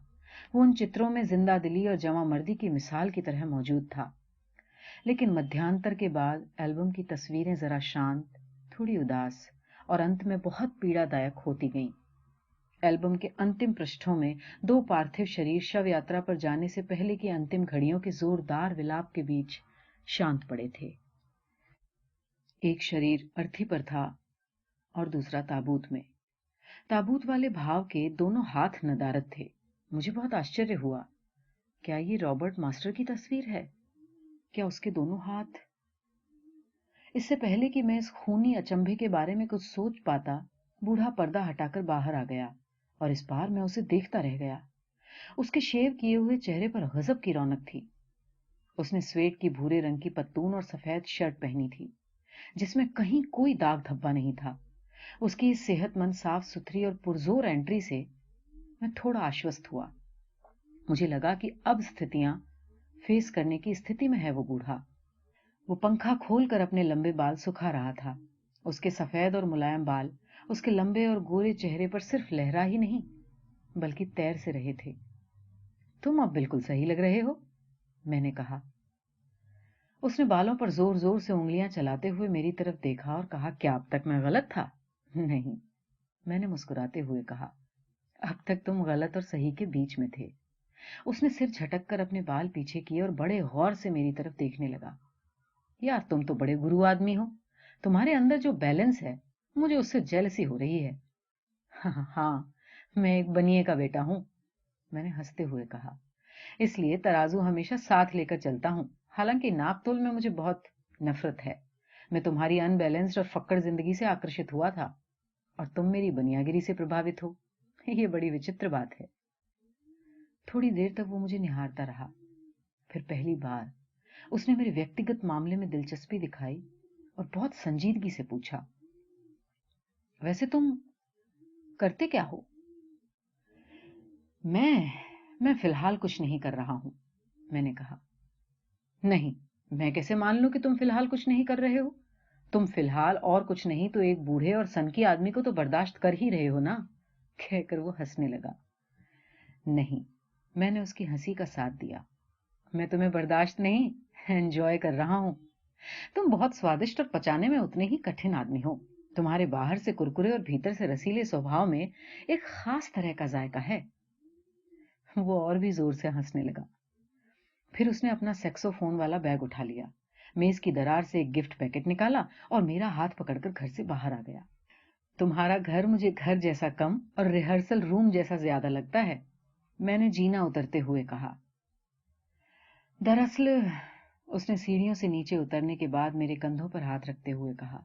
वो उन चित्रों में जिंदा दिली और जवां मर्दी की मिसाल की तरह मौजूद था। लेकिन मध्यांतर के बाद एल्बम की तस्वीरें जरा शांत, थोड़ी उदास और अंत में बहुत पीड़ादायक होती गईं। एल्बम के अंतिम पृष्ठों में 2 पार्थिव शरीर शव यात्रा पर जाने से पहले की अंतिम घड़ियों के जोरदार विलाप के बीच शांत पड़े थे। एक शरीर अर्थी पर था और दूसरा ताबूत में। ताबूत वाले भाव के दोनों हाथ नदारद थे। मुझे बहुत आश्चर्य हुआ। क्या ये रॉबर्ट मास्टर की तस्वीर है? क्या उसके दोनों हाथ? इससे पहले कि मैं इस खूनी अचंभे के बारे में कुछ सोच पाता, बूढ़ा पर्दा हटाकर बाहर आ गया और इस बार मैं उसे देखता रह गया। उसके शेव किए हुए चेहरे पर गजब की रौनक थी। उसने स्वेड की भूरे रंग की पत्तून और सफेद शर्ट पहनी थी, जिसमें कहीं कोई दाग धब्बा नहीं था। उसकी इस सेहतमंद, साफ सुथरी और पुरजोर एंट्री से मैं थोड़ा आश्वस्त हुआ। मुझे लगा कि अब स्थितियां फेस करने की स्थिति में है वो बूढ़ा। वो पंखा खोलकर अपने लंबे बाल सुखा रहा था। उसके सफेद और मुलायम बाल उसके लंबे और गोरे चेहरे पर सिर्फ लहरा ही नहीं, बल्कि तैर से रहे थे। तुम अब बिल्कुल सही लग रहे हो, मैंने कहा। उसने बालों पर जोर जोर से उंगलियां चलाते हुए मेरी तरफ देखा और कहा, क्या अब तक मैं गलत था? नहीं, मैंने मुस्कुराते हुए कहा। अब तक तुम गलत और सही के बीच में थे। उसने सिर झटक कर अपने बाल पीछे किए और बड़े गौर से मेरी तरफ देखने लगा। यार, तुम तो बड़े गुरु आदमी हो। तुम्हारे अंदर जो बैलेंस है, मुझे उससे जेलसी हो रही है। हाँ, मैं एक बनिए का बेटा हूं, मैंने हंसते हुए कहा। इसलिए तराजू हमेशा साथ लेकर चलता हूं। हालांकि नापतोल में मुझे बहुत नफरत है। मैं तुम्हारी अनबैलेंस्ड और फक्कड़ जिंदगी से आकर्षित हुआ था और तुम मेरी बनियागिरी से प्रभावित हो। ये बड़ी विचित्र बात है। थोड़ी देर तक वो मुझे निहारता रहा। फिर पहली बार उसने मेरे व्यक्तिगत मामले में दिलचस्पी दिखाई और बहुत संजीदगी से पूछा, वैसे तुम करते क्या हो? मैं फिलहाल कुछ नहीं कर रहा हूं, मैंने कहा। नहीं, मैं कैसे मान लूं कि तुम फिलहाल कुछ नहीं कर रहे हो? तुम फिलहाल और कुछ नहीं तो एक बूढ़े और सनकी आदमी को तो बर्दाश्त कर ही रहे हो ना, कहकर वो हंसने लगा। नहीं, मैंने उसकी हंसी का साथ दिया। मैं तुम्हें बर्दाश्त नहीं, एंजॉय कर रहा हूं। तुम बहुत स्वादिष्ट और पचाने में उतने ही कठिन आदमी हो। तुम्हारे बाहर से कुरकुरे और भीतर से रसीले स्वभाव में एक खास तरह का जायका है। وہ اور بھی زور سے ہنسنے لگا. پھر اس نے اپنا سیکسوفون والا بیگ اٹھا لیا، میز کی درار سے ایک گفٹ پیکٹ نکالا اور میرا ہاتھ پکڑ کر گھر سے باہر آ گیا. تمہارا گھر مجھے گھر جیسا کم اور ریہرسل روم جیسا زیادہ لگتا ہے، میں نے جینا اترتے ہوئے کہا. دراصل اس نے سیڑھیوں سے نیچے اترنے کے بعد میرے کندھوں پر ہاتھ رکھتے ہوئے کہا،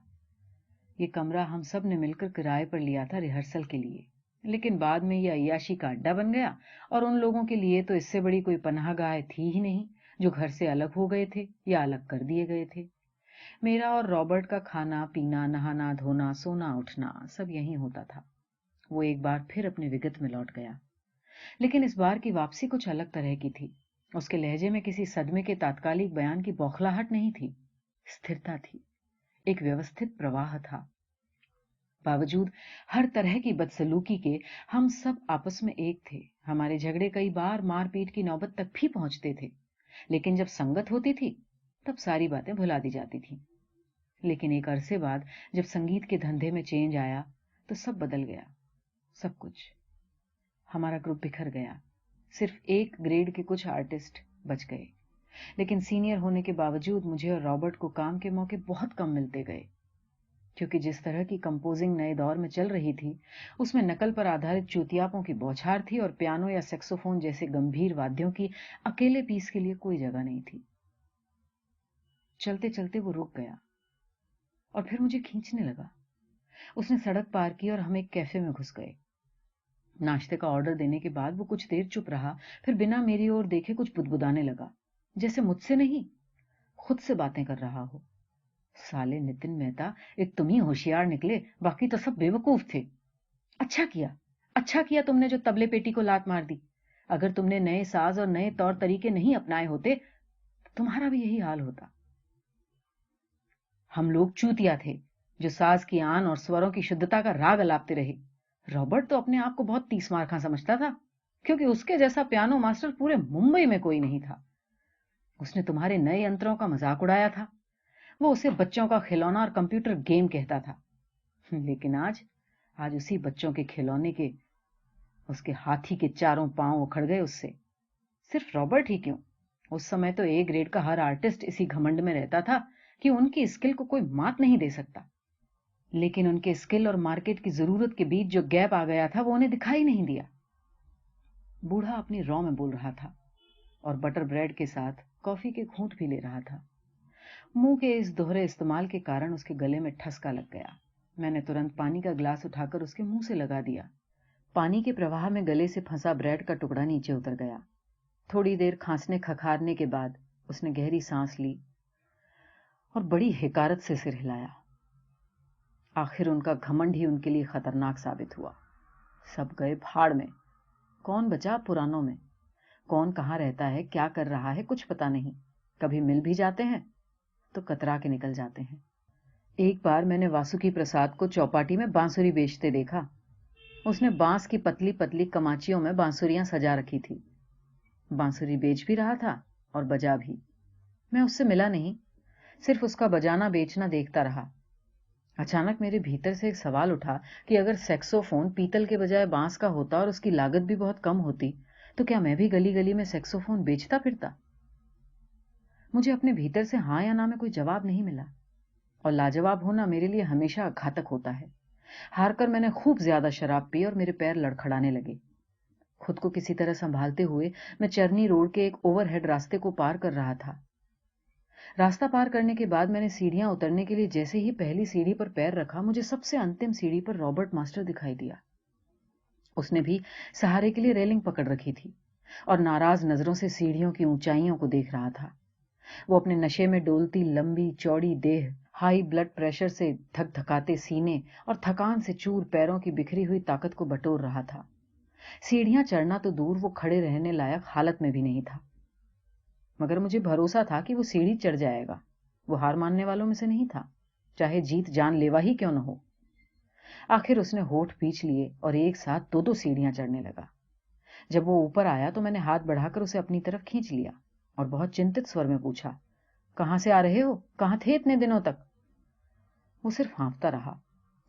یہ کمرہ ہم سب نے مل کر کرائے پر لیا تھا ریہرسل کے لیے، لیکن بعد میں یہ عیاشی کا اڈا بن گیا اور ان لوگوں کے لیے تو اس سے بڑی کوئی پناہ گاہ تھی ہی نہیں جو گھر سے الگ ہو گئے تھے یا الگ کر دیے گئے تھے. میرا اور رابرٹ کا کھانا پینا، نہانا دھونا، سونا اٹھنا سب یہیں ہوتا تھا. وہ ایک بار پھر اپنے وگت میں لوٹ گیا، لیکن اس بار کی واپسی کچھ الگ طرح کی تھی. اس کے لہجے میں کسی صدمے کے تاتکالک بیان کی بوکھلاہٹ نہیں تھی، استھرتا تھی، ایک ویوستھت پرواہ تھا. باوجود ہر طرح کی بدسلوکی کے ہم سب آپس میں ایک تھے. ہمارے جھگڑے کئی بار مار پیٹ کی نوبت تک بھی پہنچتے تھے، لیکن جب سنگت ہوتی تھی تب ساری باتیں بھلا دی جاتی تھیں. لیکن ایک عرصے بعد جب سنگیت کے دھندے میں چینج آیا تو سب بدل گیا، سب کچھ. ہمارا گروپ بکھر گیا، صرف ایک گریڈ کے کچھ آرٹسٹ بچ گئے، لیکن سینئر ہونے کے باوجود مجھے اور رابرٹ کو کام کے موقع بہت کم ملتے گئے، کیونکہ جس طرح کی کمپوزنگ نئے دور میں چل رہی تھی اس میں نقل پر آدھارت چوتیاپوں کی بوچھار تھی اور پیانو یا سیکسوفون جیسے گمبھیر وادیوں کی اکیلے پیس کے لیے کوئی جگہ نہیں تھی. چلتے چلتے وہ رک گیا اور پھر مجھے کھینچنے لگا. اس نے سڑک پار کی اور ہم ایک کیفے میں گھس گئے. ناشتے کا آرڈر دینے کے بعد وہ کچھ دیر چپ رہا، پھر بنا میری اور دیکھے کچھ بدبدانے لگا، جیسے مجھ سے نہیں خود سے باتیں کر رہا ہو. سالے نتن مہتا، ایک تم ہی ہوشیار نکلے، باقی تو سب بے وقوف تھے. اچھا کیا تم نے جو تبلے پیٹی کو لات مار دی. اگر تم نے نئے ساز اور نئے طور طریقے نہیں اپنائے ہوتے تمہارا بھی یہی حال ہوتا. ہم لوگ چوتیا تھے جو ساز کی آن اور سوروں کی شدھتا کا راگ الاپتے رہے. رابرٹ تو اپنے آپ کو بہت تیس مارکھاں سمجھتا تھا، کیونکہ اس کے جیسا پیانو ماسٹر پورے ممبئی میں کوئی نہیں تھا. اس نے تمہارے نئے ینتروں کا مذاق اڑایا تھا. وہ اسے بچوں کا کھلونا اور کمپیوٹر گیم کہتا تھا. لیکن آج اسی بچوں کے کھلونے کے اس کے ہاتھی کے چاروں پاؤں اکھڑ گئے اس سے. صرف رابرٹ ہی کیوں، اس سمے تو اے گریڈ کا ہر آرٹسٹ اسی گھمنڈ میں رہتا تھا کہ ان کی اسکل کو کوئی مات نہیں دے سکتا. لیکن ان کے اسکل اور مارکیٹ کی ضرورت کے بیچ جو گیپ آ گیا تھا وہ انہیں دکھائی نہیں دیا. بوڑھا اپنی رو میں بول رہا تھا اور بٹر بریڈ کے ساتھ کافی کے گھونٹ بھی لے رہا تھا. منہ کے اس دوہرے استعمال کے کارن اس کے گلے میں ٹھسکا لگ گیا. میں نے ترنت پانی کا گلاس اٹھا کر اس کے منہ سے لگا دیا. پانی کے پرواہ میں گلے سے پھنسا بریڈ کا ٹکڑا نیچے اتر گیا. تھوڑی دیر کھانسنے کھکھارنے کے بعد اس نے گہری سانس لی اور بڑی حکارت سے سر ہلایا. آخر ان کا گھمنڈ ہی ان کے لیے خطرناک ثابت ہوا. سب گئے بھاڑ میں. کون بچا پرانوں میں؟ کون کہاں رہتا ہے، کیا کر رہا ہے، کچھ پتا نہیں. کبھی مل بھی جاتے ہیں تو کترا کے نکل جاتے ہیں. ایک بار میں نے واسوکی پرساد کو چوپاٹی میں بانسری بیچتے دیکھا. اس نے بانس کی پتلی پتلی کماچیوں میں بانسریاں سجا رکھی تھی. بانسری بیچ بھی رہا تھا اور بجا بھی. میں اس سے ملا نہیں، صرف اس کا بجانا بیچنا دیکھتا رہا. اچانک میرے بھیتر سے ایک سوال اٹھا کہ اگر سیکسوفون پیتل کے بجائے بانس کا ہوتا اور اس کی لاگت بھی بہت کم ہوتی تو کیا میں بھی گلی گلی میں سیکسوفون بیچتا پھرتا؟ مجھے اپنے بھیتر سے ہاں یا نہ میں کوئی جواب نہیں ملا، اور لاجواب ہونا میرے لیے ہمیشہ گھاتک ہوتا ہے. ہار کر میں نے خوب زیادہ شراب پی اور میرے پیر لڑکھڑانے لگے. خود کو کسی طرح سنبھالتے ہوئے میں چرنی روڈ کے ایک اوور ہیڈ راستے کو پار کر رہا تھا. راستہ پار کرنے کے بعد میں نے سیڑھیاں اترنے کے لیے جیسے ہی پہلی سیڑھی پر پیر رکھا مجھے سب سے انتم سیڑھی پر رابرٹ ماسٹر دکھائی دیا. اس نے بھی سہارے کے لیے ریلنگ پکڑ رکھی تھی اور ناراض نظروں سے سیڑھیوں کی اونچائیوں کو دیکھ رہا تھا. وہ اپنے نشے میں ڈولتی لمبی چوڑی دیہ، ہائی بلڈ پریشر سے دھک دھکاتے سینے اور تھکان سے چور پیروں کی بکھری ہوئی طاقت کو بٹور رہا تھا. سیڑھیاں چڑھنا تو دور، وہ کھڑے رہنے لائق حالت میں بھی نہیں تھا. مگر مجھے بھروسہ تھا کہ وہ سیڑھی چڑھ جائے گا. وہ ہار ماننے والوں میں سے نہیں تھا، چاہے جیت جان لیوا ہی کیوں نہ ہو. آخر اس نے ہونٹ پیچ لیے اور ایک ساتھ دو سیڑھیاں چڑھنے لگا. جب وہ اوپر آیا تو میں نے ہاتھ بڑھا کر اسے اپنی طرف کھینچ لیا اور بہت چنتت سور میں پوچھا، کہاں سے آ رہے ہو، کہاں تھے اتنے دنوں تک؟ وہ صرف ہانپتا رہا.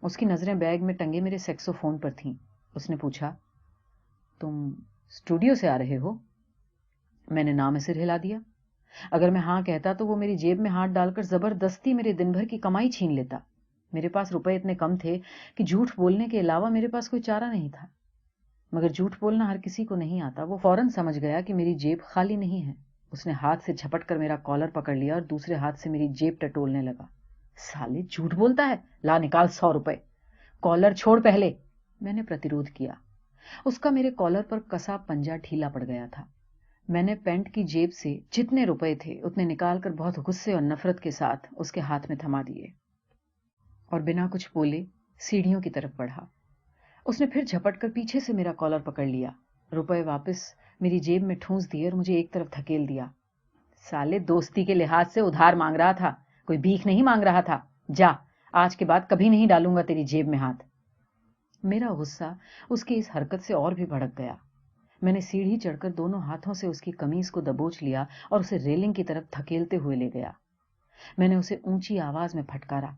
اس کی نظریں بیگ میں ٹنگے میرے سیکسوفون پر تھیں. اس نے پوچھا، تم स्टूडियो से आ रहे हो? मैंने ना में सिर हिला दिया। अगर मैं हाँ कहता तो वो मेरी जेब में हाथ डालकर जबरदस्ती मेरे दिन भर की कमाई छीन लेता। मेरे पास रुपए इतने कम थे कि झूठ बोलने के अलावा मेरे पास कोई चारा नहीं था। मगर झूठ बोलना हर किसी को नहीं आता। वो फौरन समझ गया कि मेरी जेब खाली नहीं है। उसने हाथ से झपट कर मेरा कॉलर पकड़ लिया और दूसरे हाथ से मेरी जेब टटोलने लगा। साले, झूठ बोलता है, ला निकाल 100 रुपए। कॉलर छोड़ पहले। मैंने प्रतिरोध किया। उसका मेरे कॉलर पर कसा पंजा ढीला पड़ गया था। मैंने पैंट की जेब से जितने रुपए थे उतने निकालकर बहुत गुस्से और नफरत के साथ उसके हाथ में थमा दिए और बिना कुछ बोले सीढ़ियों की तरफ बढ़ा। उसने फिर झपट कर पीछे से मेरा कॉलर पकड़ लिया, रुपए वापस मेरी जेब में ठूंस दिए और मुझे एक तरफ धकेल दिया। साले, दोस्ती के लिहाज से उधार मांग रहा था, कोई भीख नहीं मांग रहा था। जा, आज के बाद कभी नहीं डालूंगा तेरी जेब में हाथ। मेरा गुस्सा उसकी इस हरकत से और भी भड़क गया। मैंने सीढ़ी चढ़कर दोनों हाथों से उसकी कमीज को दबोच लिया और उसे रेलिंग की तरफ धकेलते हुए ले गया। मैंने उसे ऊंची आवाज में फटकारा,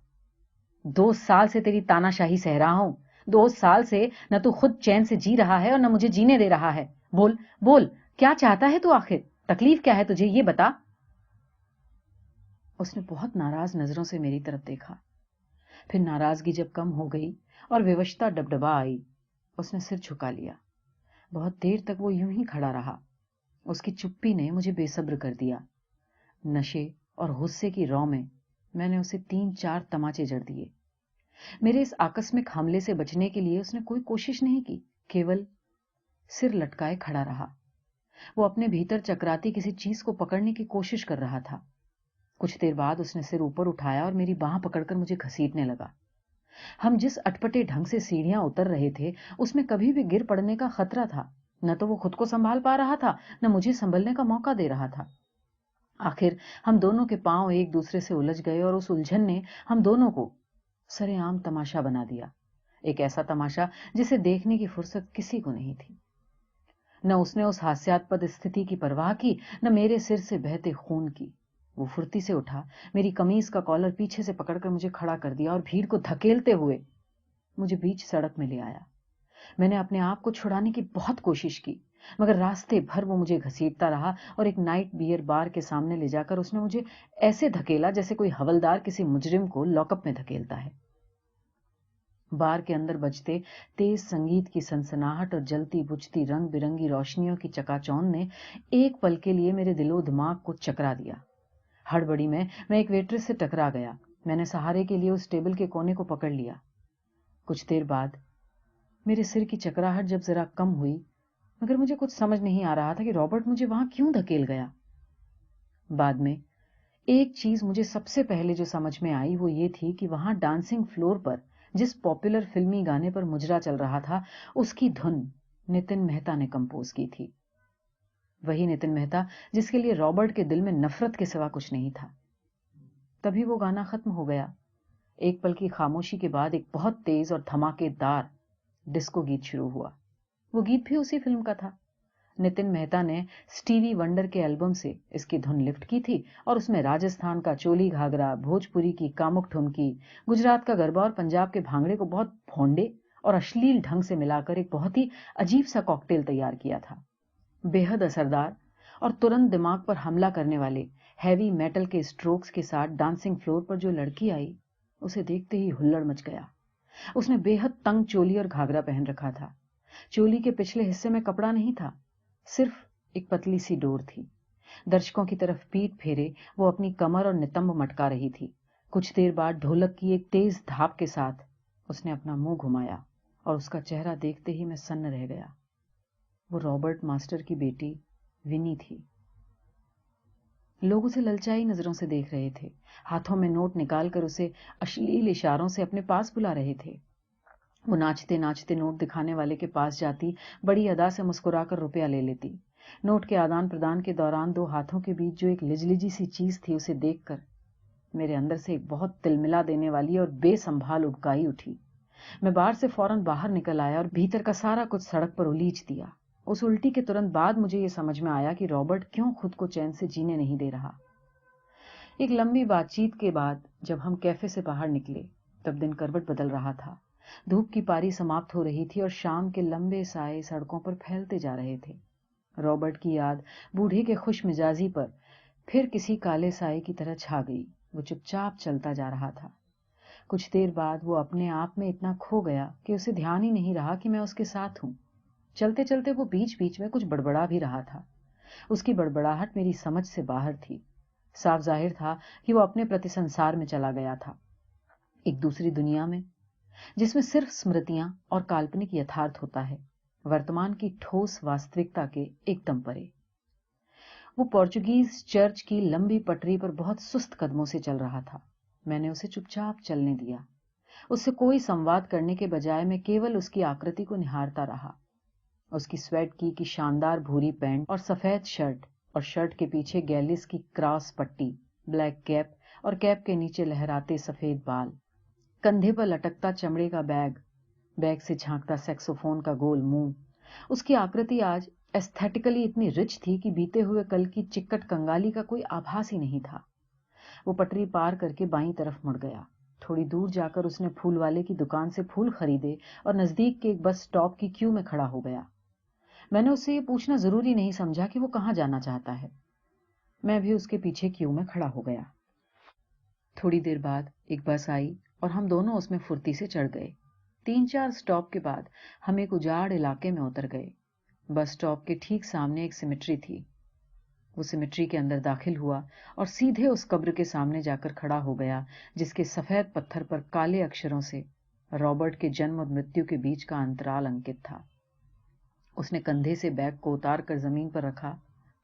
2 साल से तेरी तानाशाही सह रहा हूं। 2 साल से न तू खुद चैन से जी रहा है और न मुझे जीने दे रहा है। बोल बोल, क्या चाहता है तू आखिर? तकलीफ क्या है तुझे, ये बता। उसने बहुत नाराज नजरों से मेरी तरफ देखा। फिर नाराजगी जब कम हो गई और विवशता डबडबा आई, उसने सिर झुका लिया। बहुत देर तक वो यूं ही खड़ा रहा। उसकी चुप्पी ने मुझे बेसब्र कर दिया। नशे और गुस्से की रौ में मैंने उसे 3-4 तमाचे जड़ दिए। मेरे इस आकस्मिक हमले से बचने के लिए उसने कोई कोशिश नहीं की, केवल सिर लटकाए खड़ा रहा। वो अपने भीतर चकराती किसी चीज को पकड़ने की कोशिश कर रहा था। कुछ देर बाद उसने सिर ऊपर उठाया और मेरी बांह पकड़कर मुझे घसीटने लगा। हम जिस अटपटे ढंग से सीढ़ियां उतर रहे थे उसमें कभी भी गिर पड़ने का खतरा था। न तो वो खुद को संभाल पा रहा था, न मुझे संभलने का मौका दे रहा था। आखिर हम दोनों के पांव एक दूसरे से उलझ गए और उस उलझन ने हम दोनों को सरेआम तमाशा बना दिया। एक ऐसा तमाशा जिसे देखने की फुर्सत किसी को नहीं थी। न उसने उस हास्यास्पद स्थिति की परवाह की, न मेरे सिर से बहते खून की। वो फुर्ती से उठा, मेरी कमीज का कॉलर पीछे से पकड़कर मुझे खड़ा कर दिया और भीड़ को धकेलते हुए मुझे बीच सड़क में ले आया। मैंने अपने आप को छुड़ाने की बहुत कोशिश की, मगर रास्ते भर वो मुझे घसीटता रहा और एक नाइट बियर बार के सामने ले जाकर उसने मुझे ऐसे धकेला जैसे कोई हवलदार किसी मुजरिम को लॉकअप में धकेलता है। बार के अंदर बजते तेज संगीत की सनसनाहट और जलती बुझती रंग बिरंगी रोशनियों की चकाचौंध ने एक पल के लिए मेरे दिलो दिमाग को चकरा दिया। हड़बड़ी में मैं एक वेट्रेस से टकरा गया। मैंने सहारे के लिए उस टेबल के कोने को पकड़ लिया। कुछ देर बाद मेरे सिर की चकराहट जब जरा कम हुई, मगर मुझे कुछ समझ नहीं आ रहा था कि रॉबर्ट मुझे वहां क्यों धकेल गया। बाद में एक चीज मुझे सबसे पहले जो समझ में आई वो ये थी कि वहां डांसिंग फ्लोर पर जिस पॉपुलर फिल्मी गाने पर मुजरा चल रहा था उसकी धुन नितिन मेहता ने कंपोज की थी। वही नितिन मेहता जिसके लिए रॉबर्ट के दिल में नफरत के सिवा कुछ नहीं था। तभी वो गाना खत्म हो गया। एक पल की खामोशी के बाद एक बहुत तेज और धमाकेदार डिस्को गीत शुरू हुआ। वो गीत भी उसी फिल्म का था। नितिन मेहता ने स्टीवी वंडर के एल्बम से इसकी धुन लिफ्ट की थी और उसमें राजस्थान का चोली घाघरा, भोजपुरी की कामुक ठुमकी, गुजरात का गरबा और पंजाब के भांगड़े को बहुत भोंडे और अश्लील ढंग से मिलाकर एक बहुत ही अजीब सा कॉकटेल तैयार किया था। बेहद असरदार और तुरंत दिमाग पर हमला करने वाले हैवी मेटल के स्ट्रोक्स के साथ डांसिंग फ्लोर पर जो लड़की आई, उसे देखते ही हुल्लड़ मच गया। उसने बेहद तंग चोली और घाघरा पहन रखा था। चोली के पिछले हिस्से में कपड़ा नहीं था, सिर्फ एक पतली सी डोर थी। दर्शकों की तरफ पीठ फेरे वो अपनी कमर और नितंब मटका रही थी। कुछ देर बाद ढोलक की एक तेज धाप के साथ उसने अपना मुंह घुमाया और उसका चेहरा देखते ही मैं सन्न रह गया। वो रॉबर्ट मास्टर की बेटी विनी थी। लोग उसे ललचाई नजरों से देख रहे थे। हाथों में नोट निकालकर उसे अश्लील इशारों से अपने पास बुला रहे थे। वो नाचते नाचते नोट दिखाने वाले के पास जाती, बड़ी अदा से मुस्कुराकर रुपया ले लेती। नोट के आदान प्रदान के दौरान दो हाथों के बीच जो एक लिजलिजी सी चीज थी, उसे देखकर मेरे अंदर से एक बहुत तिलमिला देने वाली और बेसंभाल उबकाई उठी। मैं बार से फौरन बाहर निकल आया और भीतर का सारा कुछ सड़क पर उलीच दिया। उस उल्टी के तुरंत बाद मुझे ये समझ में आया कि रॉबर्ट क्यों खुद को चैन से जीने नहीं दे रहा। एक लंबी बातचीत के बाद जब हम कैफे से बाहर निकले, तब दिन करवट बदल रहा था। धूप की पारी समाप्त हो रही थी और शाम के लंबे साए सड़कों पर फैलते जा रहे थे। रॉबर्ट की याद बूढ़े के खुश मिजाजी पर फिर किसी काले साए की तरह छा गई। वो चुपचाप चलता जा रहा था। कुछ देर बाद वो अपने आप में इतना खो गया कि उसे ध्यान ही नहीं रहा कि मैं उसके साथ हूं। चलते चलते वो बीच बीच में कुछ बड़बड़ा भी रहा था। उसकी बड़बड़ाहट मेरी समझ से बाहर थी। साफ जाहिर था कि वो अपने प्रति संसार में चला गया था, एक दूसरी दुनिया में, जिसमें सिर्फ स्मृतियां और काल्पनिक यथार्थ होता है, वर्तमान की ठोस वास्तविकता के एकदम परे। वो पोर्चुगीज चर्च की लंबी पटरी पर बहुत सुस्त कदमों से चल रहा था। मैंने उसे चुपचाप चलने दिया। उससे कोई संवाद करने के बजाय मैं केवल उसकी आकृति को निहारता रहा। उसकी स्वेट की शानदार भूरी पैंट और सफेद शर्ट, और शर्ट के पीछे गैलिस की क्रॉस पट्टी, ब्लैक कैप और कैप के नीचे लहराते सफेद बाल, कंधे पर लटकता चमड़े का बैग, बैग से झांकता सैक्सोफोन का गोल मुंह। उसकी आकृति आज एस्थेटिकली इतनी रिच थी कि बीते हुए कल की चिक्कट कंगाली का कोई आभास ही नहीं था। वो पटरी पार करके बाईं तरफ मुड़ गया। थोड़ी दूर जाकर उसने फूल वाले की दुकान से फूल खरीदे और नजदीक के एक बस स्टॉप की क्यू में खड़ा हो गया। मैंने उससे ये पूछना जरूरी नहीं समझा कि वो कहाँ जाना चाहता है। मैं भी उसके पीछे क्यू में खड़ा हो गया। थोड़ी देर बाद एक बस आई और हम दोनों उसमें फुर्ती से चढ़ गए। 3-4 स्टॉप के बाद हम एक उजाड़ इलाके में उतर गए। बस स्टॉप के ठीक सामने एक सिमेट्री थी। वो सिमेट्री के अंदर दाखिल हुआ और सीधे उस कब्र के सामने जाकर खड़ा हो गया, जिसके सफेद पत्थर पर काले अक्षरों से रॉबर्ट के जन्म और मृत्यु के बीच का अंतराल अंकित था। उसने कंधे से बैग को उतार कर जमीन पर रखा,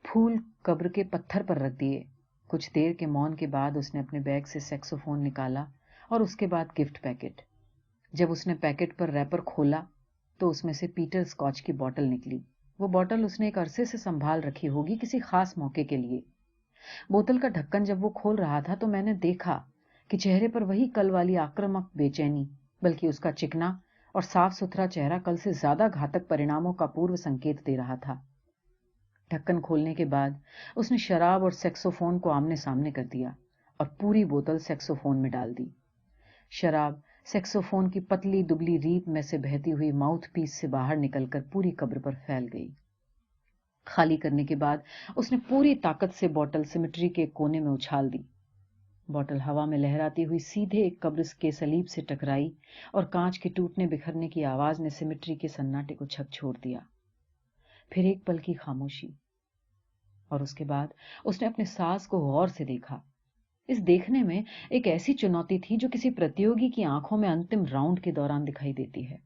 फूल कब्र के पत्थर पर रख दिए। कुछ देर के मौन के बाद उसने अपने बैग से सैक्सोफोन निकाला और उसके बाद गिफ्ट पैकेट। जब उसने पैकेट पर रैपर खोला तो उसमें से पीटर स्कॉच की बोतल निकली। वो बोतल उसने एक अरसे से संभाल रखी होगी, किसी खास मौके के लिए। बोतल का ढक्कन जब वो खोल रहा था तो मैंने देखा कि चेहरे पर वही कल वाली आक्रामक बेचैनी, बल्कि उसका चिकना और साफ सुथरा चेहरा कल से ज्यादा घातक परिणामों का पूर्व संकेत दे रहा था। ढक्कन खोलने के बाद उसने शराब और सैक्सोफोन को आमने सामने कर दिया और पूरी बोतल सैक्सोफोन में डाल दी। शराब सैक्सोफोन की पतली दुबली रीप में से बहती हुई माउथ पीस से बाहर निकलकर पूरी कब्र पर फैल गई। खाली करने के बाद उसने पूरी ताकत से बोतल सिमेट्री के कोने में उछाल दी। बोतल हवा में लहराती हुई सीधे एक कब्र के सलीब से टकराई और कांच के टूटने बिखरने की आवाज ने सिमेट्री के सन्नाटे को झकझोर दिया। फिर एक पल की खामोशी, और उसके बाद उसने अपने सास को गौर से देखा। इस देखने में एक ऐसी चुनौती थी जो किसी प्रतियोगी की आंखों में अंतिम राउंड के दौरान दिखाई देती है।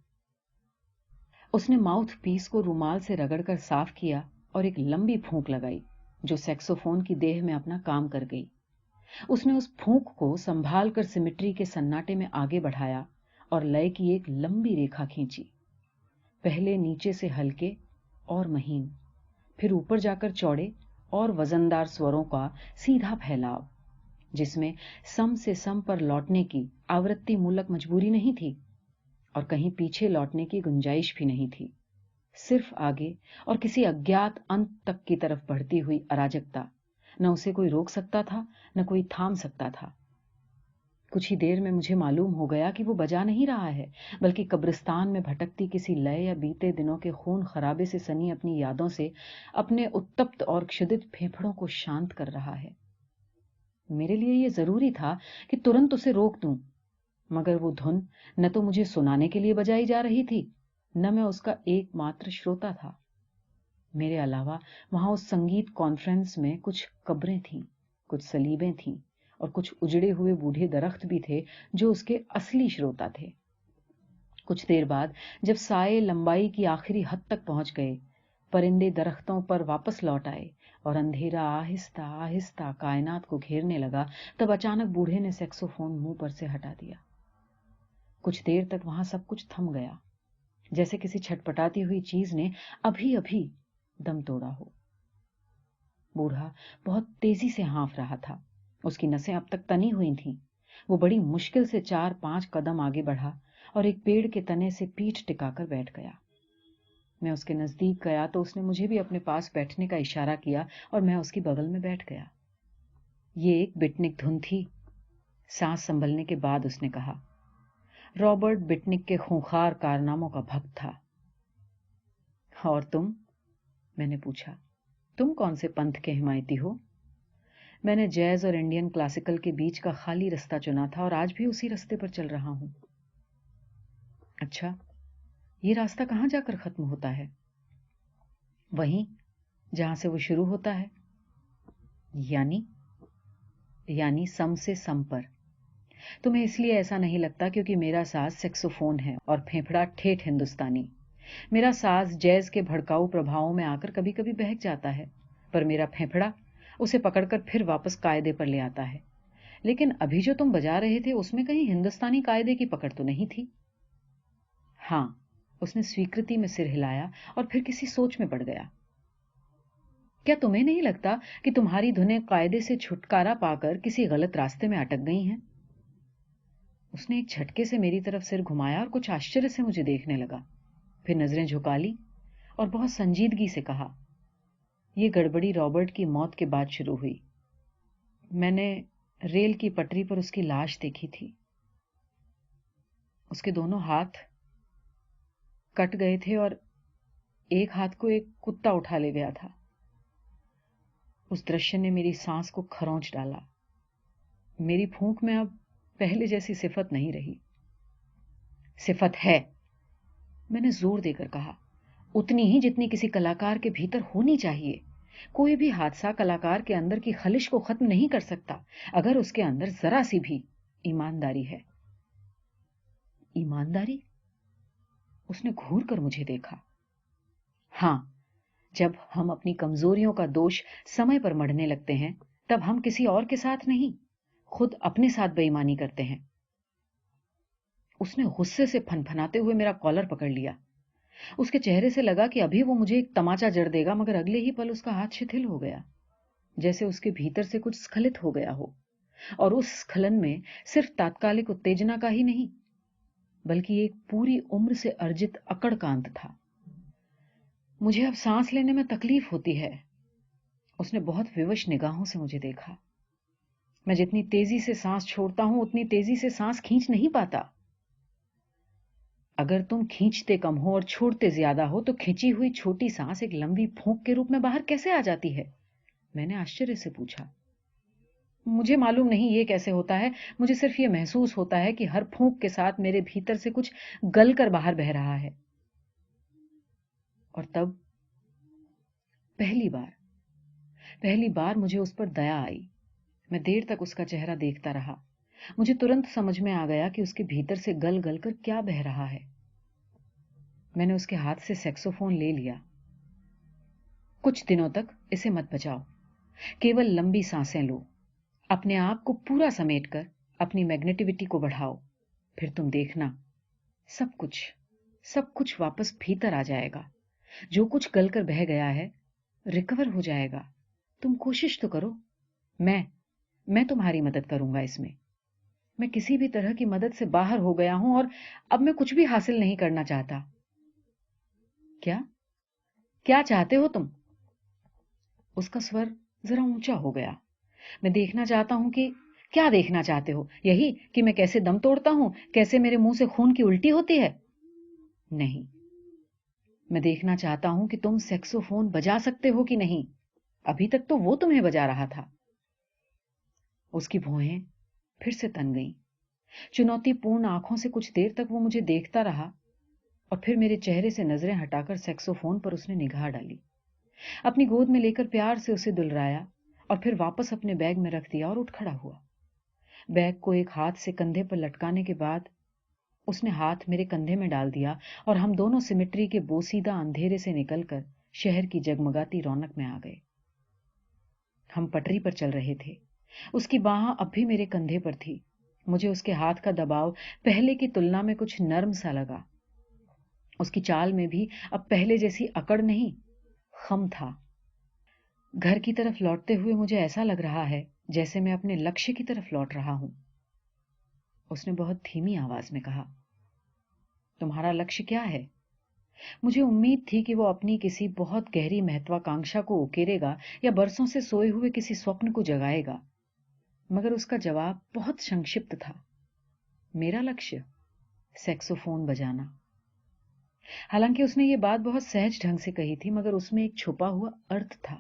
उसने माउथ पीस को रुमाल से रगड़कर साफ किया और एक लंबी फूंक लगाई जो सैक्सोफोन की देह में अपना काम कर गई। उसने उस फूंक को संभाल कर सिमेट्री के सन्नाटे में आगे बढ़ाया और लय की एक लंबी रेखा खींची। पहले नीचे से हल्के और महीन, फिर ऊपर जाकर चौड़े और वजनदार स्वरों का सीधा फैलाव, जिसमें सम से सम पर लौटने की आवृत्ति मूलक मजबूरी नहीं थी और कहीं पीछे लौटने की गुंजाइश भी नहीं थी। सिर्फ आगे और किसी अज्ञात अंत तक की तरफ बढ़ती हुई अराजकता। न उसे कोई रोक सकता था, न कोई थाम सकता था। कुछ ही देर में मुझे मालूम हो गया कि वो बजा नहीं रहा है, बल्कि कब्रिस्तान में भटकती किसी लय या बीते दिनों के खून खराबे से सनी अपनी यादों से अपने उत्तप्त और क्षुधित फेफड़ों को शांत कर रहा है। मेरे लिए यह जरूरी था कि तुरंत उसे रोक दूं, मगर वो धुन न तो मुझे सुनाने के लिए बजाई जा रही थी, न मैं उसका एकमात्र श्रोता था। मेरे अलावा वहां उस संगीत कॉन्फ्रेंस में कुछ कब्रें थीं, कुछ सलीबें थीं और कुछ उजड़े हुए बूढ़े दरख्त भी थे जो उसके असली श्रोता थे। कुछ देर बाद जब साए लंबाई की आखिरी हद तक पहुंच गए, परिंदे दरख्तों पर वापस लौट आए और अंधेरा आहिस्ता आहिस्ता कायनात को घेरने लगा, तब अचानक बूढ़े ने सैक्सोफोन मुंह पर से हटा दिया। कुछ देर तक वहां सब कुछ थम गया, जैसे किसी छटपटाती हुई चीज ने अभी अभी दम तोड़ा हो। बूढ़ा बहुत तेजी से हाँफ रहा था। उसकी नसें अब तक तनी हुई थीं। वो बड़ी मुश्किल से 4-5 कदम आगे बढ़ा और एक पेड़ के तने से पीठ टिकाकर बैठ गया। मैं उसके नजदीक गया तो उसने मुझे भी अपने पास बैठने का इशारा किया और मैं उसकी बगल में बैठ गया। ये एक बिटनिक धुन थी। सांस संभलने के बाद उसने कहा, रॉबर्ट बिटनिक के खूंखार कारनामों का भक्त था। और तुम? मैंने पूछा। तुम कौन से पंथ के हिमायती हो? मैंने जैज और इंडियन क्लासिकल के बीच का खाली रास्ता चुना था और आज भी उसी रास्ते पर चल रहा हूं। अच्छा, ये रास्ता कहाँ जाकर खत्म होता है? वहीं जहां से वो शुरू होता है। यानी सम से सम पर। तुम्हें इसलिए ऐसा नहीं लगता क्योंकि मेरा साज सेक्सोफोन है और फेफड़ा ठेठ हिंदुस्तानी। मेरा साज जैज के भड़काऊ प्रभावों में आकर कभी कभी बहक जाता है, पर मेरा फेफड़ा उसे पकड़कर फिर वापस कायदे पर ले आता है। लेकिन अभी जो तुम बजा रहे थे उसमें कहीं हिंदुस्तानी कायदे की पकड़ तो नहीं थी? हाँ, उसने स्वीकृति में सिर हिलाया और फिर किसी सोच में पड़ गया। क्या तुम्हें नहीं लगता कि तुम्हारी धुनें कायदे से छुटकारा पाकर किसी गलत रास्ते में अटक गई हैं? उसने एक झटके से मेरी तरफ सिर घुमाया और कुछ आश्चर्य से मुझे देखने लगा। फिर नजरें झुका ली और बहुत संजीदगी से कहा, यह गड़बड़ी रॉबर्ट की मौत के बाद शुरू हुई। मैंने रेल की पटरी पर उसकी लाश देखी थी। उसके दोनों हाथ कट गए थे और एक हाथ को एक कुत्ता उठा ले गया था। उस दृश्य ने मेरी सांस को खरोंच डाला। मेरी फूंक में अब पहले जैसी सिफत नहीं रही। सिफत है, मैंने जोर देकर कहा, उतनी ही जितनी किसी कलाकार के भीतर होनी चाहिए। कोई भी हादसा कलाकार के अंदर की खलिश को खत्म नहीं कर सकता अगर उसके अंदर जरा सी भी ईमानदारी है। ईमानदारी? उसने घूर कर मुझे देखा। हां, जब हम अपनी कमजोरियों का दोष समय पर मढ़ने लगते हैं तब हम किसी और के साथ नहीं, खुद अपने साथ बेईमानी करते हैं। उसने गुस्से से फनफनाते हुए मेरा कॉलर पकड़ लिया। उसके चेहरे से लगा कि अभी वो मुझे एक तमाचा जड़ देगा, मगर अगले ही पल उसका हाथ शिथिल हो गया, जैसे उसके भीतर से कुछ स्खलित हो गया हो। और उस स्खलन में सिर्फ तात्कालिक उत्तेजना का ही नहीं, बल्कि एक पूरी उम्र से अर्जित अकड़कांत था। मुझे अब सांस लेने में तकलीफ होती है। उसने बहुत विवश निगाहों से मुझे देखा। मैं जितनी तेजी से सांस छोड़ता हूं उतनी तेजी से सांस खींच नहीं पाता। अगर तुम खींचते कम हो और छोड़ते ज्यादा हो तो खींची हुई छोटी सांस एक लंबी फूंक के रूप में बाहर कैसे आ जाती है? मैंने आश्चर्य से पूछा। मुझे मालूम नहीं ये कैसे होता है। मुझे सिर्फ ये महसूस होता है कि हर फूंक के साथ मेरे भीतर से कुछ गल कर बाहर बह रहा है। और तब पहली बार मुझे उस पर दया आई। मैं देर तक उसका चेहरा देखता रहा। मुझे तुरंत समझ में आ गया कि उसके भीतर से गल गल कर क्या बह रहा है। मैंने उसके हाथ से सैक्सोफोन ले लिया। कुछ दिनों तक इसे मत बजाओ, केवल लंबी सांसें लो, अपने आप को पूरा समेटकर अपनी मैग्नेटिविटी को बढ़ाओ। फिर तुम देखना, सब कुछ वापस भीतर आ जाएगा। जो कुछ गल कर बह गया है रिकवर हो जाएगा। तुम कोशिश तो करो। मैं तुम्हारी मदद करूंगा इसमें। मैं किसी भी तरह की मदद से बाहर हो गया हूं और अब मैं कुछ भी हासिल नहीं करना चाहता। क्या चाहते हो तुम? उसका स्वर जरा ऊंचा हो गया। मैं देखना चाहता हूं कि क्या देखना चाहते हो? यही कि मैं कैसे दम तोड़ता हूं, कैसे मेरे मुंह से खून की उल्टी होती है? नहीं, मैं देखना चाहता हूं कि तुम सैक्सोफोन बजा सकते हो कि नहीं। अभी तक तो वो तुम्हें बजा रहा था। उसकी भौहें फिर से तन गईं। चुनौतीपूर्ण आंखों से कुछ देर तक वो मुझे देखता रहा और फिर मेरे चेहरे से नजरें हटाकर सैक्सोफोन पर उसने निगाह डाली। अपनी गोद में लेकर प्यार से उसे दुलराया और फिर वापस अपने बैग में रख दिया और उठ खड़ा हुआ। बैग को एक हाथ से कंधे पर लटकाने के बाद उसने हाथ मेरे कंधे में डाल दिया और हम दोनों सिमिट्री के बोसीदा अंधेरे से निकलकर शहर की जगमगाती रौनक में आ गए। हम पटरी पर चल रहे थे। उसकी बाह अब भी मेरे कंधे पर थी। मुझे उसके हाथ का दबाव पहले की तुलना में कुछ नर्म सा लगा। उसकी चाल में भी अब पहले जैसी अकड़ नहीं, खम था। घर की तरफ लौटते हुए मुझे ऐसा लग रहा है जैसे मैं अपने लक्ष्य की तरफ लौट रहा हूं। उसने बहुत धीमी आवाज में कहा, तुम्हारा लक्ष्य क्या है? मुझे उम्मीद थी कि वो अपनी किसी बहुत गहरी महत्वाकांक्षा को उकेरेगा या बरसों से सोए हुए किसी स्वप्न को जगाएगा, मगर उसका जवाब बहुत संक्षिप्त था। मेरा लक्ष्य? سیکسوفون بجانا. حالانکہ اس نے یہ بات بہت سہج ڈھنگ سے کہی تھی، مگر اس میں ایک چھپا ہوا ارتھ تھا.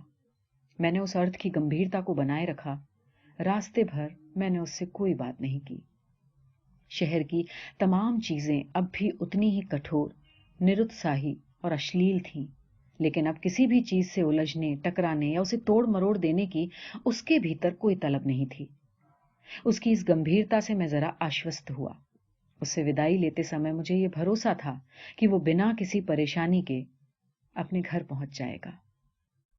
میں نے اس ارتھ کی گمبھیرتا کو بنائے رکھا. راستے بھر میں نے اس سے کوئی بات نہیں کی. شہر کی تمام چیزیں اب بھی اتنی ہی کٹھور، نرتساہی اور اشلیل تھیں، لیکن اب کسی بھی چیز سے الجھنے، ٹکرانے یا اسے توڑ مروڑ دینے کی اس کے بھیتر کوئی طلب نہیں تھی. اس کی اس گمبھیرتا سے میں ذرا آشوست ہوا. اس سے ودائی لیتے سمے مجھے یہ بھروسہ تھا کہ وہ بنا کسی پریشانی کے اپنے گھر پہنچ جائے گا.